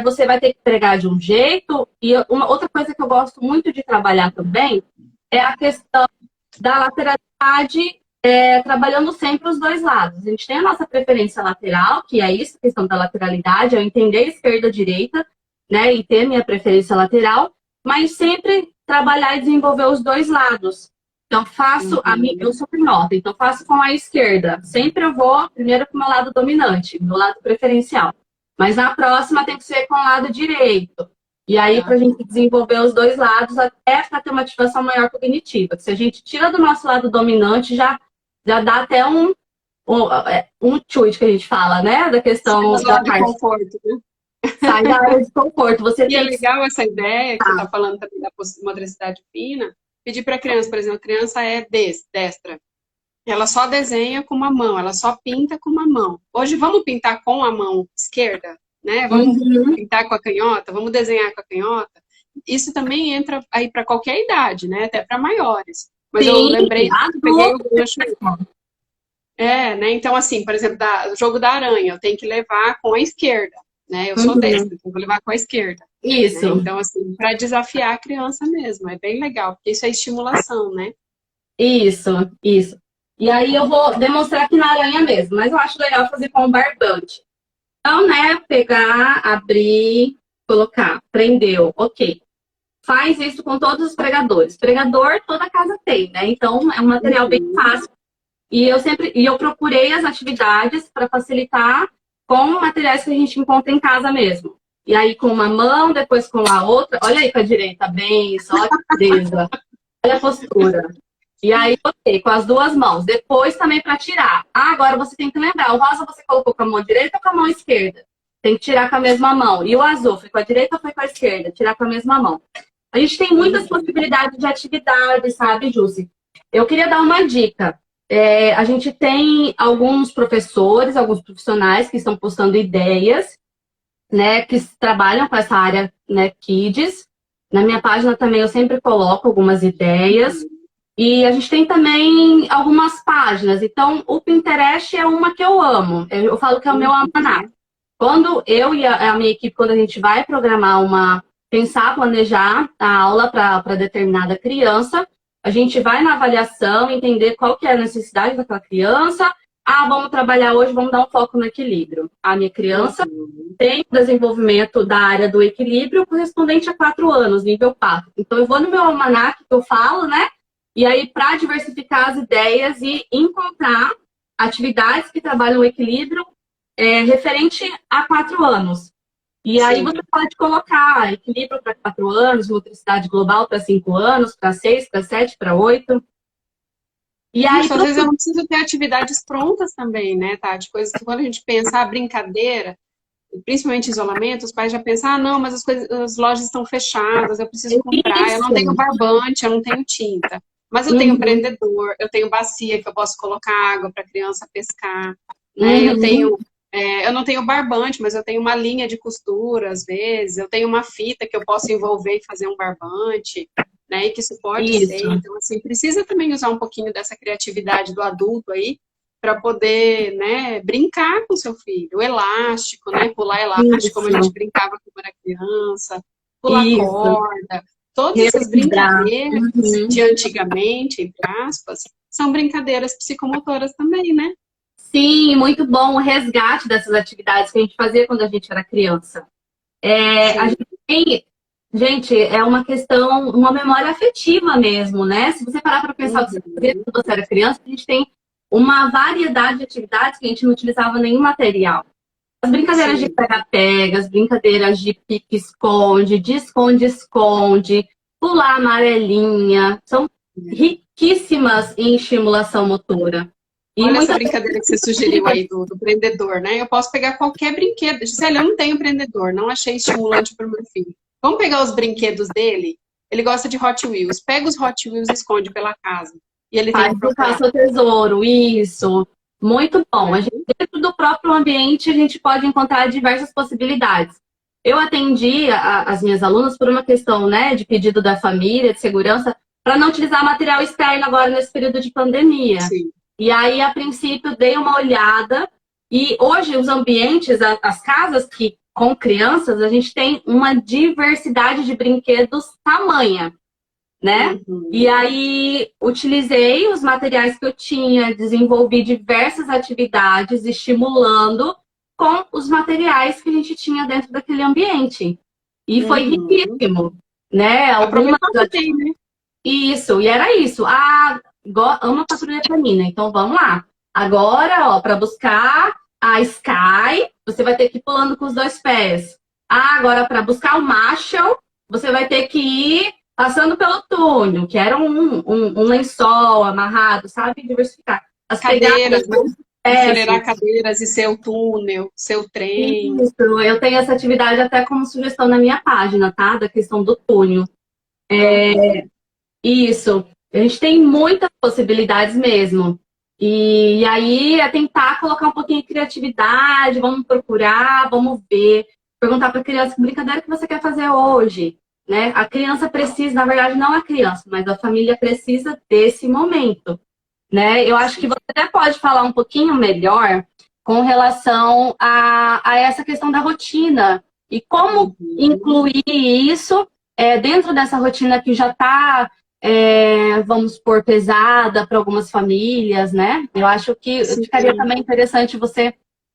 B: você vai ter que pregar de um jeito. E uma outra coisa que eu gosto muito de trabalhar também é a questão da lateralidade, trabalhando sempre os dois lados. A gente tem a nossa preferência lateral, que é isso, a questão da lateralidade, eu entender esquerda e direita, né, e ter minha preferência lateral, mas sempre trabalhar e desenvolver os dois lados. Então, eu sou canhota, então faço com a esquerda. Sempre eu vou primeiro com o meu lado dominante, meu lado preferencial. Mas na próxima tem que ser com o lado direito. E aí, para a gente desenvolver os dois lados, até para ter uma ativação maior cognitiva. Se a gente tira do nosso lado dominante, já dá até um chute que a gente fala, né? Da questão da parte.
A: Conforto, né?
B: Sai da área de conforto.
A: É legal essa ideia que você está falando também da motricidade fina. Pedir para a criança, por exemplo, a criança é destra. Ela só desenha com uma mão, ela só pinta com uma mão. Hoje vamos pintar com a mão esquerda, né? Vamos pintar com a canhota, vamos desenhar com a canhota. Isso também entra aí para qualquer idade, né? Até para maiores. Mas eu lembrei, peguei o gancho. Né? Então, assim, por exemplo, o jogo da aranha, eu tenho que levar com a esquerda, né? Eu sou destra, então vou levar com a esquerda.
B: Isso.
A: Né? Então, assim, para desafiar a criança mesmo, é bem legal, porque isso é estimulação, né?
B: Isso. E aí eu vou demonstrar aqui na aranha mesmo, mas eu acho legal fazer com o barbante. Então, né, pegar, abrir, colocar, prendeu, ok. Faz isso com todos os pregadores. Pregador toda casa tem, né? Então é um material bem fácil. E eu procurei as atividades para facilitar com materiais que a gente encontra em casa mesmo. E aí com uma mão, depois com a outra. Olha aí com a direita, bem, só que beleza. Olha a postura. E aí, ok, com as duas mãos. Depois também para tirar. Agora você tem que lembrar, o rosa você colocou com a mão direita ou com a mão esquerda? Tem que tirar com a mesma mão. E o azul, foi com a direita ou foi com a esquerda? Tirar com a mesma mão. A gente tem muitas possibilidades de atividade, sabe, Jussi? Eu queria dar uma dica. A gente tem alguns professores, alguns profissionais que estão postando ideias, né, que trabalham com essa área, né, Kids. Na minha página também eu sempre coloco algumas ideias. E a gente tem também algumas páginas. Então, o Pinterest é uma que eu amo. Eu falo que é o meu almanac. Quando eu e a minha equipe, quando a gente vai programar pensar, planejar a aula para determinada criança, a gente vai na avaliação, entender qual que é a necessidade daquela criança. Vamos trabalhar hoje, vamos dar um foco no equilíbrio. A minha criança tem desenvolvimento da área do equilíbrio correspondente a 4 anos, nível 4. Então, eu vou no meu almanac, que eu falo, né? E aí, para diversificar as ideias e encontrar atividades que trabalham o equilíbrio referente a 4 anos. E aí você pode colocar equilíbrio para 4 anos, motricidade global para 5 anos, para 6, para 7, para 8. E aí,
A: Isso, às vezes eu não preciso ter atividades prontas também, né, Tati? Coisas que quando a gente pensa, brincadeira, principalmente isolamento, os pais já pensam, ah, não, mas as lojas estão fechadas, eu preciso comprar, eu não tenho
B: isso.
A: barbante, eu não tenho tinta. Mas eu tenho
B: Uhum,
A: prendedor, eu tenho bacia que eu posso colocar água para a criança pescar, né?
B: uhum.
A: Eu não tenho barbante, mas eu tenho uma linha de costura, às vezes, eu tenho uma fita que eu posso envolver e fazer um barbante, né? E que isso pode ser.
B: Isso,
A: Então, assim, precisa também usar um pouquinho dessa criatividade do adulto aí para poder, né, brincar com seu filho. O elástico, né, pular elástico, como a gente
B: isso,
A: brincava quando era criança, pular
B: isso.
A: corda, todas essas
B: Relembrar.
A: brincadeiras
B: Uhum.
A: de antigamente, entre aspas, são brincadeiras psicomotoras também, né?
B: Sim, muito bom o resgate dessas atividades que a gente fazia quando a gente era criança. A
A: Sim.
B: gente tem, gente, é uma questão, uma memória afetiva mesmo, né? Se você parar para pensar o que você fazia
A: Uhum.
B: quando você era criança, a gente tem uma variedade de atividades que a gente não utilizava nenhum material. As brincadeiras de
A: Sim.
B: pega-pega, as brincadeiras de pique-esconde, de esconde-esconde, pular amarelinha, são riquíssimas em estimulação motora. E
A: Olha essa
B: muitas
A: brincadeira que você sugeriu aí do prendedor, né? Eu posso pegar qualquer brinquedo. Gisele, eu não tenho prendedor, não achei estimulante para o meu filho. Vamos pegar os brinquedos dele? Ele gosta de Hot Wheels. Pega os Hot Wheels e esconde pela casa. E ele tem
B: faz
A: que
B: do
A: procurar.
B: caça-tesouro, isso. Muito bom. A
A: Né?
B: gente, dentro do próprio ambiente, a gente pode encontrar diversas possibilidades. Eu atendi as minhas alunas por uma questão, né, de pedido da família, de segurança, para não utilizar material externo agora nesse período de pandemia.
A: Sim.
B: E aí, a princípio, dei uma olhada. E hoje, os ambientes, as casas que com crianças, a gente tem uma diversidade de brinquedos tamanha, né? E
A: Uhum.
B: aí utilizei os materiais que eu tinha, desenvolvi diversas atividades, estimulando com os materiais que a gente tinha dentro daquele ambiente. E foi
A: Uhum.
B: riquíssimo, né? Algumas
A: Aproveitar o que tem, né?
B: isso, e era isso. Ah, amo a patrulha canina, então vamos lá. Agora, ó, para buscar a Sky, você vai ter que ir pulando com os dois pés. Ah, agora para buscar o Marshall, você vai ter que ir passando pelo túnel, que era um lençol amarrado, sabe? Diversificar. As pegadas,
A: Cadeiras, né? Enfileirar cadeiras e seu túnel, seu trem.
B: isso, eu tenho essa atividade até como sugestão na minha página, tá? Da questão do túnel.
A: Uhum.
B: Isso. A gente tem muitas possibilidades mesmo. E aí é tentar colocar um pouquinho de criatividade, vamos procurar, vamos ver, perguntar para a criança que brincadeira que você quer fazer hoje, né? A criança precisa, na verdade, não a criança, mas a família precisa desse momento, né? Eu acho que
A: Sim.
B: você até pode falar um pouquinho melhor com relação a essa questão da rotina e como
A: Uhum.
B: incluir isso dentro dessa rotina que já está vamos supor, pesada para algumas famílias, né? Eu acho que ficaria
A: Sim.
B: também interessante você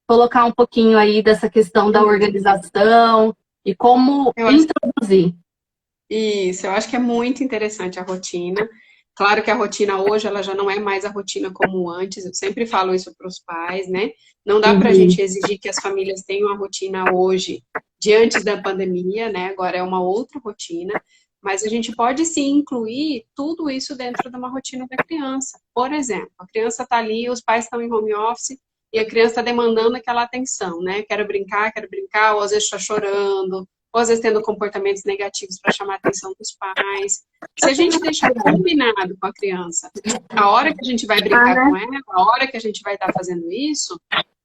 B: colocar um pouquinho aí dessa questão da
A: Uhum.
B: organização e como
A: Eu acho
B: introduzir.
A: Isso, eu acho que é muito interessante a rotina. Claro que a rotina hoje ela já não é mais a rotina como antes. Eu sempre falo isso para os pais, né? Não dá para a
B: Uhum,
A: gente exigir que as famílias tenham a rotina hoje de antes da pandemia, né? Agora é uma outra rotina, mas a gente pode sim incluir tudo isso dentro de uma rotina da criança. Por exemplo, a criança está ali, os pais estão em home office e a criança está demandando aquela atenção, né? Quero brincar, ou às vezes está chorando, ou às vezes tendo comportamentos negativos para chamar a atenção dos pais. Se a gente deixar combinado com a criança, a hora que a gente vai brincar com ela, a hora que a gente vai estar fazendo isso,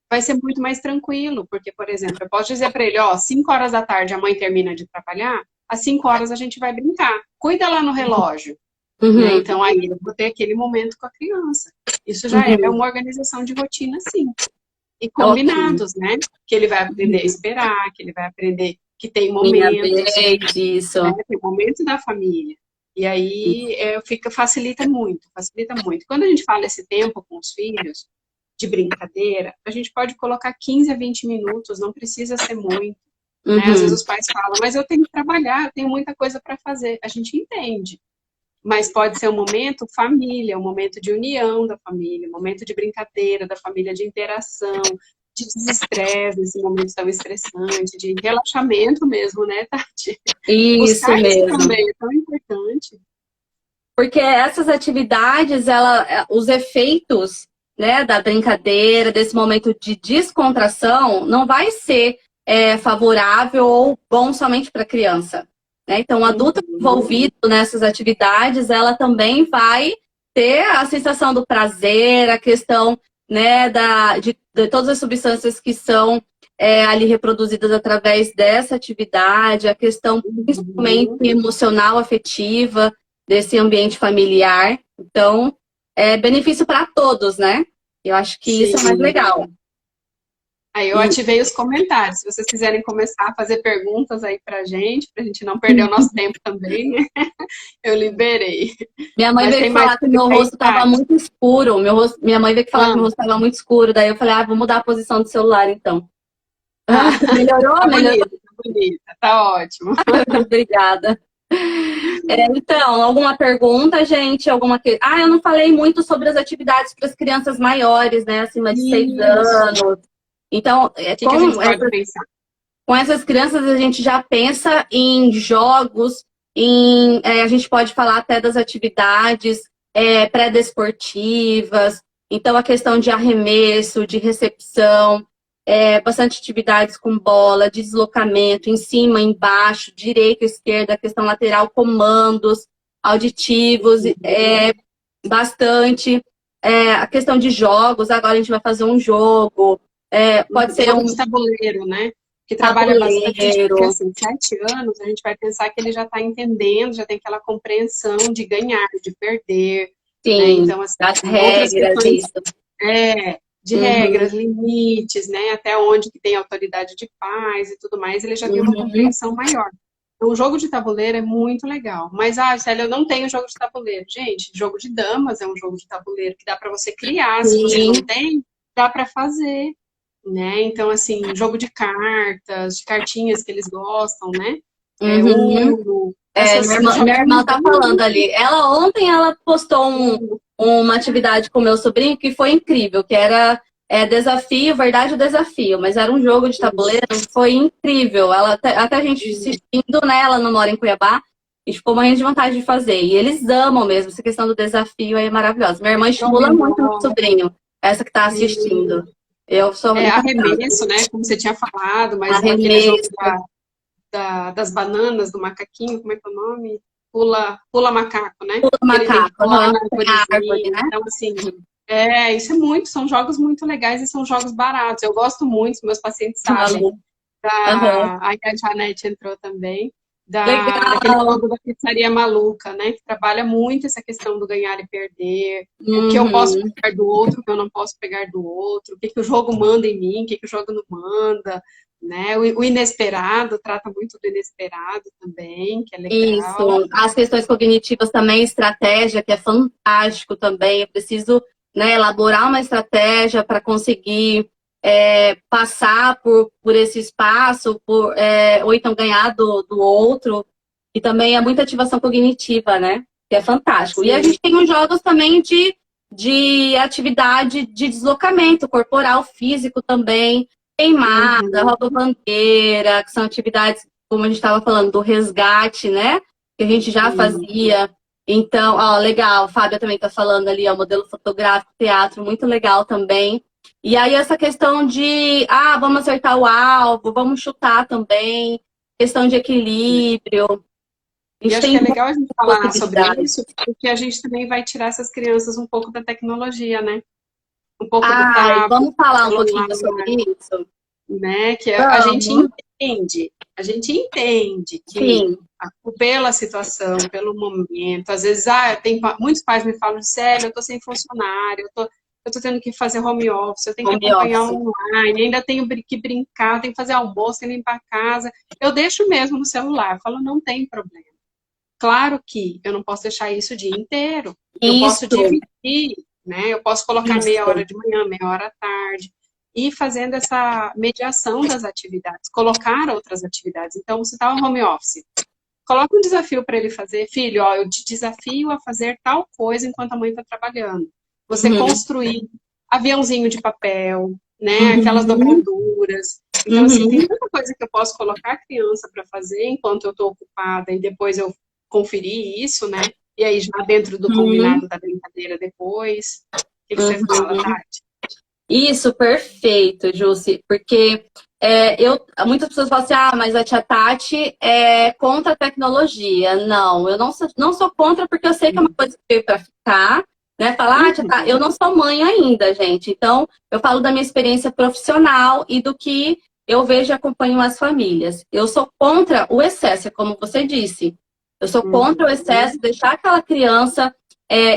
A: vai ser muito mais tranquilo, porque, por exemplo, eu posso dizer para ele, ó, 5 horas da tarde a mãe termina de trabalhar, às 5 horas a gente vai brincar. Cuida lá no relógio, né?
B: uhum,
A: Então aí eu vou ter aquele momento com a criança. Isso já é
B: uhum.
A: uma organização de rotina, sim. E
B: Ok,
A: combinados, né? Que ele vai aprender a esperar, que ele vai aprender que tem
B: minha
A: momentos,
B: vez,
A: né?
B: isso.
A: Tem momentos da família. E aí facilita muito, facilita muito. Quando a gente fala esse tempo com os filhos, de brincadeira, a gente pode colocar 15 a 20 minutos, não precisa ser muito. Né? Às vezes
B: Uhum,
A: os pais falam, mas eu tenho que trabalhar, eu tenho muita coisa para fazer. A gente entende. Mas pode ser um momento família, um momento de união da família, um momento de brincadeira da família, de interação, de desestresse nesse momento tão estressante, de relaxamento mesmo, né, Tati?
B: isso
A: Buscar isso
B: mesmo.
A: também é tão importante.
B: Porque essas atividades, os efeitos, né, da brincadeira, desse momento de descontração, não vai ser favorável ou bom somente para a criança, né? Então, o adulto envolvido nessas atividades, ela também vai ter a sensação do prazer, a questão, né, de todas as substâncias que são ali reproduzidas através dessa atividade, a questão principalmente emocional, afetiva, desse ambiente familiar. Então, é benefício para todos, né? Eu acho que isso é mais legal.
A: Aí eu ativei os comentários. Se vocês quiserem começar a fazer perguntas aí pra gente não perder o nosso tempo também, né? Eu liberei.
B: Minha mãe veio falar que meu rosto estava muito escuro. Minha mãe veio falar que meu rosto estava muito escuro. Daí eu falei, vou mudar a posição do celular, então. Melhorou?
A: Tá
B: Melhorou?
A: bonita, tá ótimo.
B: Obrigada. Então, alguma pergunta, gente? Eu não falei muito sobre as atividades para as crianças maiores, né? Acima de 6 anos. Então,
A: que a gente pode pensar?
B: Com essas crianças, a gente já pensa em jogos, a gente pode falar até das atividades pré-desportivas. Então, a questão de arremesso, de recepção, bastante atividades com bola, de deslocamento, em cima, embaixo, direita, esquerda, questão lateral, comandos auditivos, bastante. A questão de jogos, agora a gente vai fazer um jogo. Pode ser
A: jogo de tabuleiro, né? Que trabalha bastante, porque assim, 7 anos, a gente vai pensar que ele já está entendendo, já tem aquela compreensão de ganhar, de perder.
B: Sim,
A: né? Então, assim,
B: das regras,
A: questões, de regras, limites, né? Até onde que tem autoridade de paz e tudo mais, ele já tem uma compreensão maior. Então, o jogo de tabuleiro é muito legal. Mas, Célia, eu não tenho jogo de tabuleiro. Gente, jogo de damas é um jogo de tabuleiro que dá para você criar. Se você não tem, dá para fazer. Né? Então, assim, jogo de cartas, de cartinhas que eles gostam, né? Uno.
B: Minha irmã tá falando ali. Ontem ela postou uma atividade com o meu sobrinho que foi incrível, que era desafio, verdade ou desafio, mas era um jogo de tabuleiro, foi incrível. Até a gente assistindo, né? Ela não mora em Cuiabá, e ficou morrendo de vontade de fazer. E eles amam mesmo, essa questão do desafio é maravilhosa. Minha irmã estimula muito o meu sobrinho, essa que tá assistindo. Eu sou
A: arremesso, né? Como você tinha falado, mas aquele jogo das bananas, do macaquinho, como é que é o nome? Pula macaco, né?
B: Pula macaco,
A: pular na árvore, né? Então, assim, isso é muito, são jogos muito legais e são jogos baratos. Eu gosto muito, meus pacientes sabem. Aí a Janete entrou também. Daquele jogo da pizzaria maluca, né? Que trabalha muito essa questão do ganhar e perder, o que eu posso pegar do outro, o que eu não posso pegar do outro, o que o jogo manda em mim, o que o jogo não manda, né? O inesperado, trata muito do inesperado também, que é legal.
B: Isso, as questões cognitivas também, estratégia, que é fantástico também. Eu preciso, né, elaborar uma estratégia para conseguir passar por esse espaço, ou então ganhar do outro. E também é muita ativação cognitiva, né? Que é fantástico. Sim. E a gente tem uns jogos também de atividade de deslocamento corporal, físico também, queimada, rouba-bandeira, que são atividades, como a gente estava falando, do resgate, né? Que a gente já fazia. Então, legal, a Fábia também está falando ali, modelo fotográfico, teatro, muito legal também. E aí essa questão de, vamos acertar o alvo, vamos chutar também, questão de equilíbrio.
A: E acho que é legal a gente falar sobre isso, porque a gente também vai tirar essas crianças um pouco da tecnologia, né? Um pouco do tablet,
B: vamos falar um pouquinho sobre isso?
A: Né? Que a gente entende que pela situação, pelo momento, às vezes, muitos pais me falam, Célia, eu estou sem funcionário, eu tô tendo que fazer home office, eu tenho que acompanhar online, ainda tenho que brincar, tenho que fazer almoço, tenho que limpar a casa. Eu deixo mesmo no celular, falo, não tem problema. Claro que eu não posso deixar isso o dia inteiro. Eu posso dividir, né? Eu posso colocar meia hora de manhã, meia hora à tarde, e fazendo essa mediação das atividades, colocar outras atividades. Então, você está no home office, coloca um desafio para ele fazer. Filho, eu te desafio a fazer tal coisa enquanto a mãe está trabalhando. Você construir aviãozinho de papel, né? Aquelas dobraduras. Então, assim, tem tanta coisa que eu posso colocar a criança para fazer enquanto eu estou ocupada e depois eu conferir isso, né? E aí, já dentro do combinado da brincadeira depois, o que você fala, Tati?
B: Isso, perfeito, Jussi, porque muitas pessoas falam assim, mas a tia Tati é contra a tecnologia. Não, eu não sou contra porque eu sei que é uma coisa que veio para ficar, né? Falar, tia Tati, eu não sou mãe ainda, gente. Então, eu falo da minha experiência profissional e do que eu vejo e acompanho as famílias. Eu sou contra o excesso, é como você disse. Eu sou contra o excesso, deixar aquela criança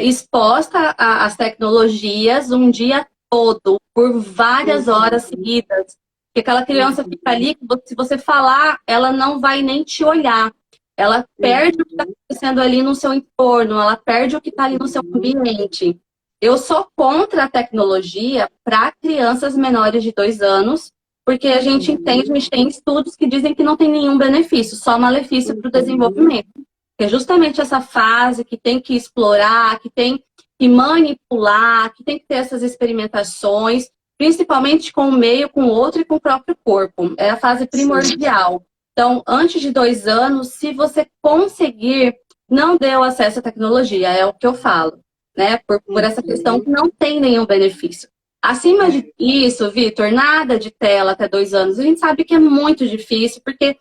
B: exposta às tecnologias um dia todo, por várias horas seguidas. Porque aquela criança fica ali, se você falar, ela não vai nem te olhar. Ela perde o que está acontecendo ali no seu entorno, ela perde o que está ali no seu ambiente. Eu sou contra a tecnologia para crianças menores de 2 anos, porque a gente entende, a gente tem estudos que dizem que não tem nenhum benefício, só malefício para o desenvolvimento. É justamente essa fase que tem que explorar, que tem que manipular, que tem que ter essas experimentações, principalmente com o meio, com o outro e com o próprio corpo. É a fase primordial. Então, antes de 2 anos, se você conseguir, não dê o acesso à tecnologia, é o que eu falo, né? Por essa questão que não tem nenhum benefício. Acima disso, Vitor, nada de tela até 2 anos. A gente sabe que é muito difícil, porque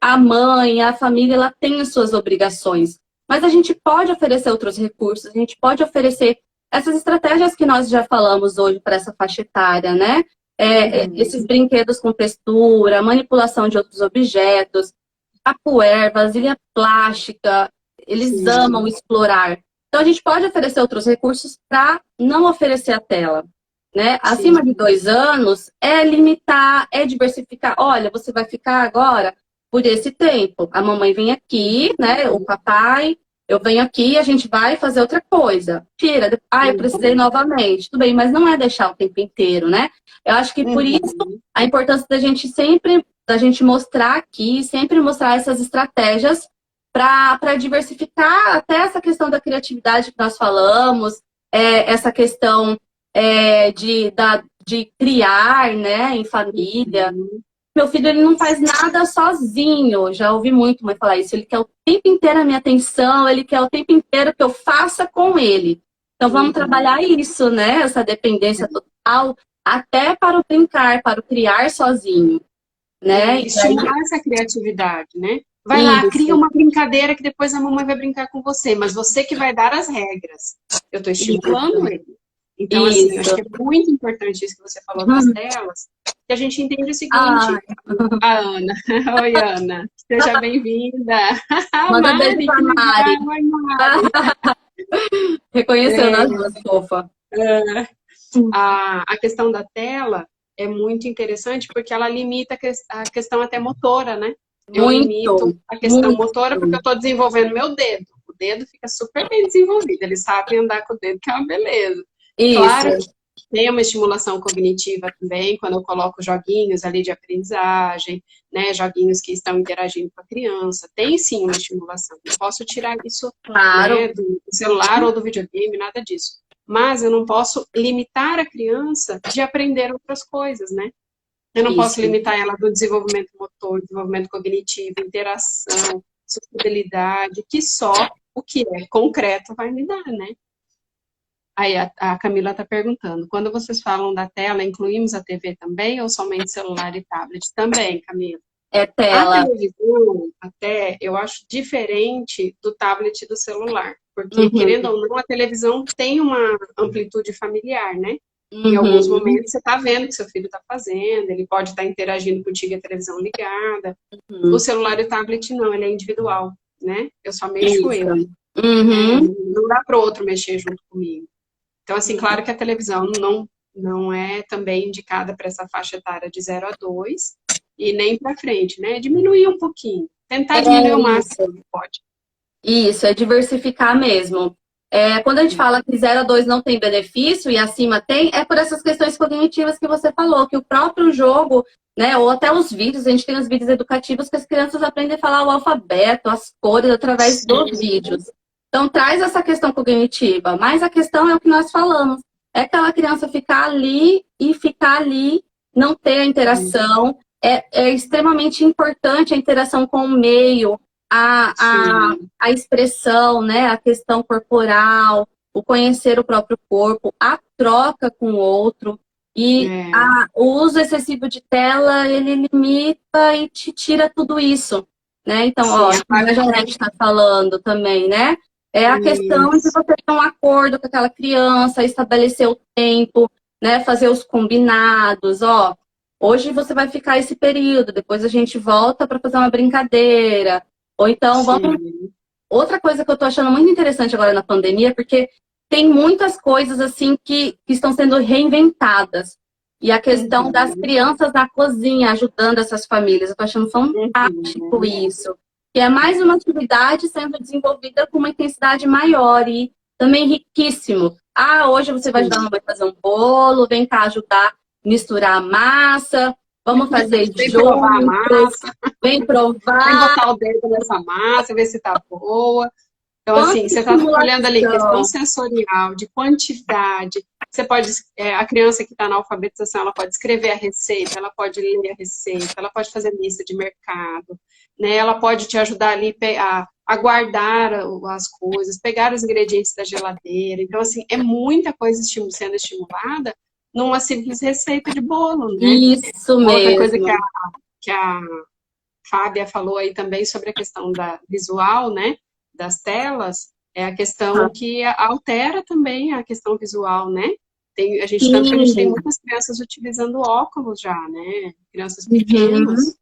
B: a mãe, a família, ela tem as suas obrigações. Mas a gente pode oferecer outros recursos, a gente pode oferecer essas estratégias que nós já falamos hoje para essa faixa etária, né? Esses brinquedos com textura, manipulação de outros objetos, capoeira, vasilha plástica, eles amam explorar. Então a gente pode oferecer outros recursos para não oferecer a tela. Né? Acima de 2 anos, é limitar, é diversificar. Olha, você vai ficar agora por esse tempo. A mamãe vem aqui, né? O papai, eu venho aqui e a gente vai fazer outra coisa. Tira, eu precisei novamente. Tudo bem, mas não é deixar o tempo inteiro, né? Eu acho que por isso a importância da gente sempre, da gente mostrar aqui, sempre mostrar essas estratégias para diversificar até essa questão da criatividade que nós falamos, essa questão de criar, né, em família. Meu filho, ele não faz nada sozinho. Já ouvi muito mãe falar isso. Ele quer o tempo inteiro a minha atenção, ele quer o tempo inteiro que eu faça com ele. Então, vamos trabalhar isso, né? Essa dependência total, até para o brincar, para o criar sozinho, né?
A: Estimular essa criatividade, né? Vai lá, cria uma brincadeira que depois a mamãe vai brincar com você, mas você que vai dar as regras. Eu estou estimulando ele. Então, assim, eu acho que é muito importante isso que você falou das telas, que a gente entende o seguinte. A Ana. Oi, Ana. Seja bem-vinda.
B: Manda beijo pra Mari.
A: Oi, Mari.
B: Reconhecendo as duas, fofa.
A: A questão da tela é muito interessante porque ela limita a questão até motora, né? Eu limito a questão motora porque eu estou desenvolvendo meu dedo. O dedo fica super bem desenvolvido. Eles sabem andar com o dedo, que é uma beleza.
B: Isso.
A: Claro que tem uma estimulação cognitiva também, quando eu coloco joguinhos ali de aprendizagem, né, joguinhos que estão interagindo com a criança. Tem sim uma estimulação. Não posso tirar isso, né, do celular ou do videogame, nada disso. Mas eu não posso limitar a criança de aprender outras coisas, né? Eu não posso limitar ela do desenvolvimento motor, desenvolvimento cognitivo, interação, sociabilidade, que só o que é concreto vai me dar, né? Aí a Camila está perguntando, quando vocês falam da tela, incluímos a TV também ou somente celular e tablet? Também, Camila.
B: É tela.
A: A televisão, até, eu acho diferente do tablet e do celular. Porque, querendo ou não, a televisão tem uma amplitude familiar, né? Em alguns momentos você está vendo o que seu filho está fazendo, ele pode estar interagindo contigo e a televisão ligada. O celular e o tablet não, ele é individual, né? Eu só mexo eu. Não dá para o outro mexer junto comigo. Então, assim, claro que a televisão não é também indicada para essa faixa etária de 0 a 2 e nem para frente, né? Diminuir um pouquinho. Tentar diminuir o máximo que pode.
B: Isso, é diversificar mesmo. Quando a gente fala que 0 a 2 não tem benefício e acima tem, é por essas questões cognitivas que você falou, que o próprio jogo, né, ou até os vídeos, a gente tem os vídeos educativos que as crianças aprendem a falar o alfabeto, as cores, através dos vídeos. Então, traz essa questão cognitiva, mas a questão é o que nós falamos. É aquela criança ficar ali, não ter a interação. É extremamente importante a interação com o meio, a expressão, né? A questão corporal, o conhecer o próprio corpo, a troca com o outro. E o uso excessivo de tela, ele limita e te tira tudo isso, né? Então,
A: Sim,
B: ó, a Janete está falando também, né? É a questão de você ter um acordo com aquela criança, estabelecer o tempo, né? Fazer os combinados, ó. Hoje você vai ficar esse período, depois a gente volta para fazer uma brincadeira. Ou então, vamos... Outra coisa que eu tô achando muito interessante agora na pandemia, porque tem muitas coisas assim que estão sendo reinventadas. E a questão das crianças na cozinha ajudando essas famílias. Eu tô achando fantástico isso. Que é mais uma atividade sendo desenvolvida com uma intensidade maior e também riquíssimo. Ah, hoje você vai ajudar a mamãe a fazer um bolo, vem cá ajudar a misturar a massa, vamos fazer juntos, vem provar.
A: Vem botar o dedo nessa massa, ver se tá boa. Então, assim, você está trabalhando ali questão sensorial, de quantidade. Você pode, a criança que está na alfabetização, ela pode escrever a receita, ela pode ler a receita, ela pode fazer lista de mercado, né? Ela pode te ajudar ali a guardar as coisas, pegar os ingredientes da geladeira. Então, assim, é muita coisa sendo estimulada numa simples receita de bolo, né?
B: Isso mesmo.
A: Outra coisa que a Fábia falou aí também sobre a questão da visual, né? Das telas, é a questão que altera também a questão visual, né? Tanto que a gente tem muitas crianças utilizando óculos já, né? Crianças pequenas.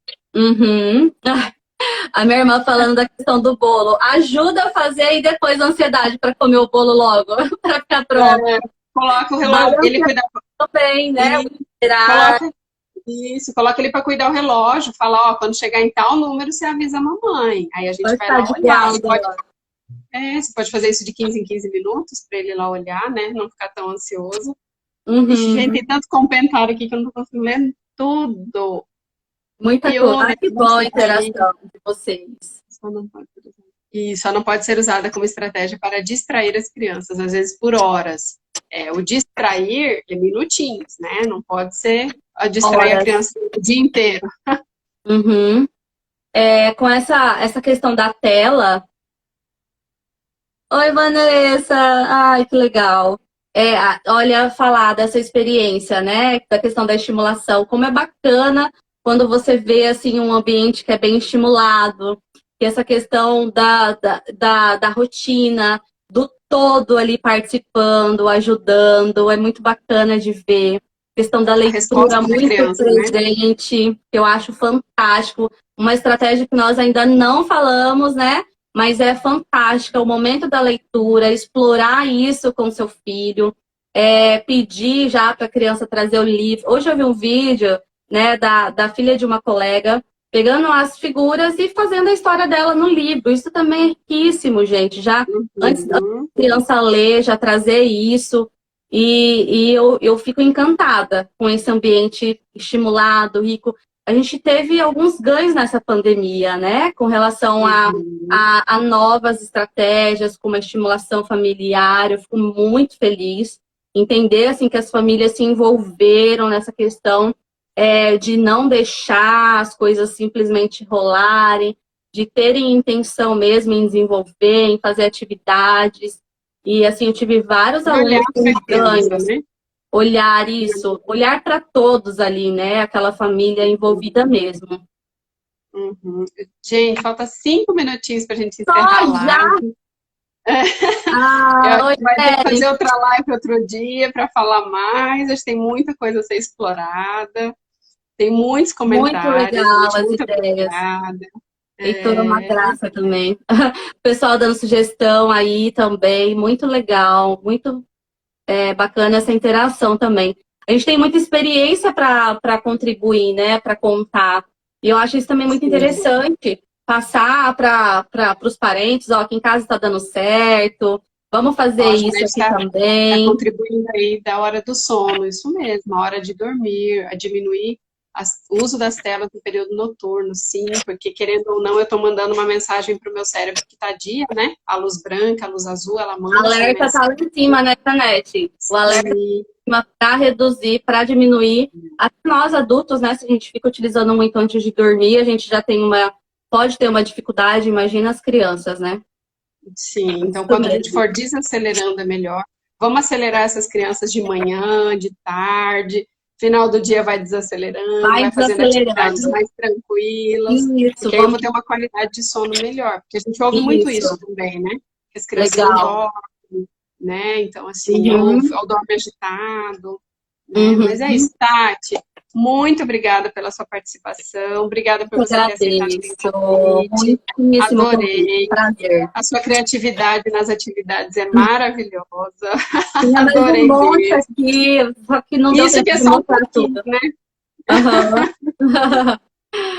B: A minha irmã falando da questão do bolo. Ajuda a fazer e depois a ansiedade para comer o bolo logo, para ficar pronto.
A: Coloca o relógio, ele cuida
B: também, né?
A: Coloca ele para cuidar o relógio, fala, ó, quando chegar em tal número, você avisa a mamãe. Aí a gente vai lá olhar. Você pode fazer isso de 15 em 15 minutos para ele lá olhar, né? Não ficar tão ansioso. Gente, tem tanto comentário aqui que eu não tô conseguindo ler tudo.
B: Muita coisa. Que bom a interação de vocês.
A: Só não pode ser usada como estratégia para distrair as crianças, às vezes por horas. O distrair é minutinhos, né? Não pode ser distrair a criança o dia inteiro.
B: Com essa questão da tela... Oi, Vanessa! Ai, que legal! Olha, falar dessa experiência, né? Da questão da estimulação. Como é bacana quando você vê, assim, um ambiente que é bem estimulado. E essa questão da rotina, do todo ali participando, ajudando. É muito bacana de ver. A questão da leitura muito criança, presente, né? Que eu acho fantástico. Uma estratégia que nós ainda não falamos, né? Mas é fantástica o momento da leitura, explorar isso com seu filho, pedir já para a criança trazer o livro. Hoje eu vi um vídeo, né, da filha de uma colega, pegando as figuras e fazendo a história dela no livro. Isso também é riquíssimo, gente. Já antes da criança ler, já trazer isso. E eu fico encantada com esse ambiente estimulado, rico. A gente teve alguns ganhos nessa pandemia, né? Com relação a novas estratégias, como a estimulação familiar. Eu fico muito feliz. Entender, assim, que as famílias se envolveram nessa questão de não deixar as coisas simplesmente rolarem, de terem intenção mesmo em desenvolver, em fazer atividades. E, assim, eu tive vários alunos com ganhos. Né? Olhar para todos ali, né? Aquela família envolvida mesmo.
A: Gente, falta 5 minutinhos para a gente encerrar a live. Vai ter que fazer outra live outro dia para falar mais. Acho que tem muita coisa a ser explorada. Tem muitos comentários.
B: Muito legal as ideias. Tem toda uma graça também. O pessoal dando sugestão aí também. Muito legal. Muito bacana essa interação também. A gente tem muita experiência para contribuir, né? Para contar. E eu acho isso também muito interessante. Passar para os parentes, ó, aqui em casa está dando certo. Vamos fazer isso aqui também.
A: Está contribuindo aí da hora do sono, isso mesmo, a hora de dormir, a diminuir o uso das telas no período noturno, sim, porque querendo ou não, eu estou mandando uma mensagem para o meu cérebro que está dia, né? A luz branca, a luz azul, ela manda.
B: O alerta está lá em cima, né, Tanete? O alerta para reduzir, para diminuir. Até nós adultos, né? Se a gente fica utilizando muito antes de dormir, a gente já tem pode ter uma dificuldade, imagina as crianças, né?
A: Sim, então
B: Isso
A: quando a gente
B: mesmo.
A: for desacelerando é melhor. Vamos acelerar essas crianças de manhã, de tarde, final do dia vai desacelerando,
B: Vai
A: vai fazendo atividades
B: desacelerando.
A: mais tranquilas,
B: Isso,
A: porque aí eu
B: vamos.
A: vou ter uma qualidade de sono melhor. Porque a gente ouve muito isso
B: Isso,
A: também, né? Que as crianças não
B: legal.
A: dormem, né? Então, assim,
B: Uhum,
A: ou dorme agitado, né? Mas é
B: uhum.
A: isso, Tati. Muito obrigada pela sua participação, obrigada por
B: Eu
A: você ter aceitado o meu
B: agradeço.
A: convite.
B: Muitíssimo convite.
A: Adorei.
B: Prazer.
A: A sua criatividade nas atividades é maravilhosa.
B: Tinha mais um
A: Adorei
B: monte
A: mesmo.
B: aqui, só que não deu
A: Isso
B: tempo
A: que é
B: de
A: só um
B: mostrar
A: pouquinho,
B: tudo.
A: né?
B: Aham.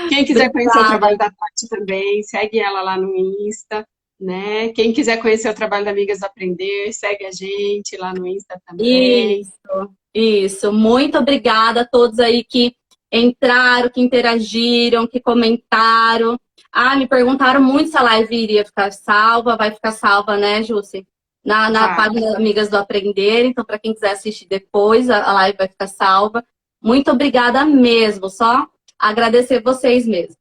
A: Quem quiser conhecer o
B: Obrigada.
A: trabalho da Tati também, segue ela lá no Insta, né? Quem quiser conhecer o trabalho da Amigas do Aprender, segue a gente lá no Insta também.
B: Isso, isso. Muito obrigada a todos aí que entraram, que interagiram, que comentaram. Ah, me perguntaram muito se a live iria ficar salva. Vai ficar salva, né, Jússi? Na
A: Vai.
B: página Amigas do Aprender. Então, para quem quiser assistir depois, a live vai ficar salva. Muito obrigada mesmo. Só agradecer vocês mesmo.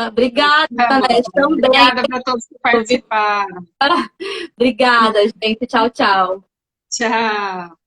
B: Obrigada,
A: Tá
B: Nete,
A: bom.
B: também.
A: Obrigada para todos que participaram.
B: Obrigada, gente. Tchau, tchau.
A: Tchau.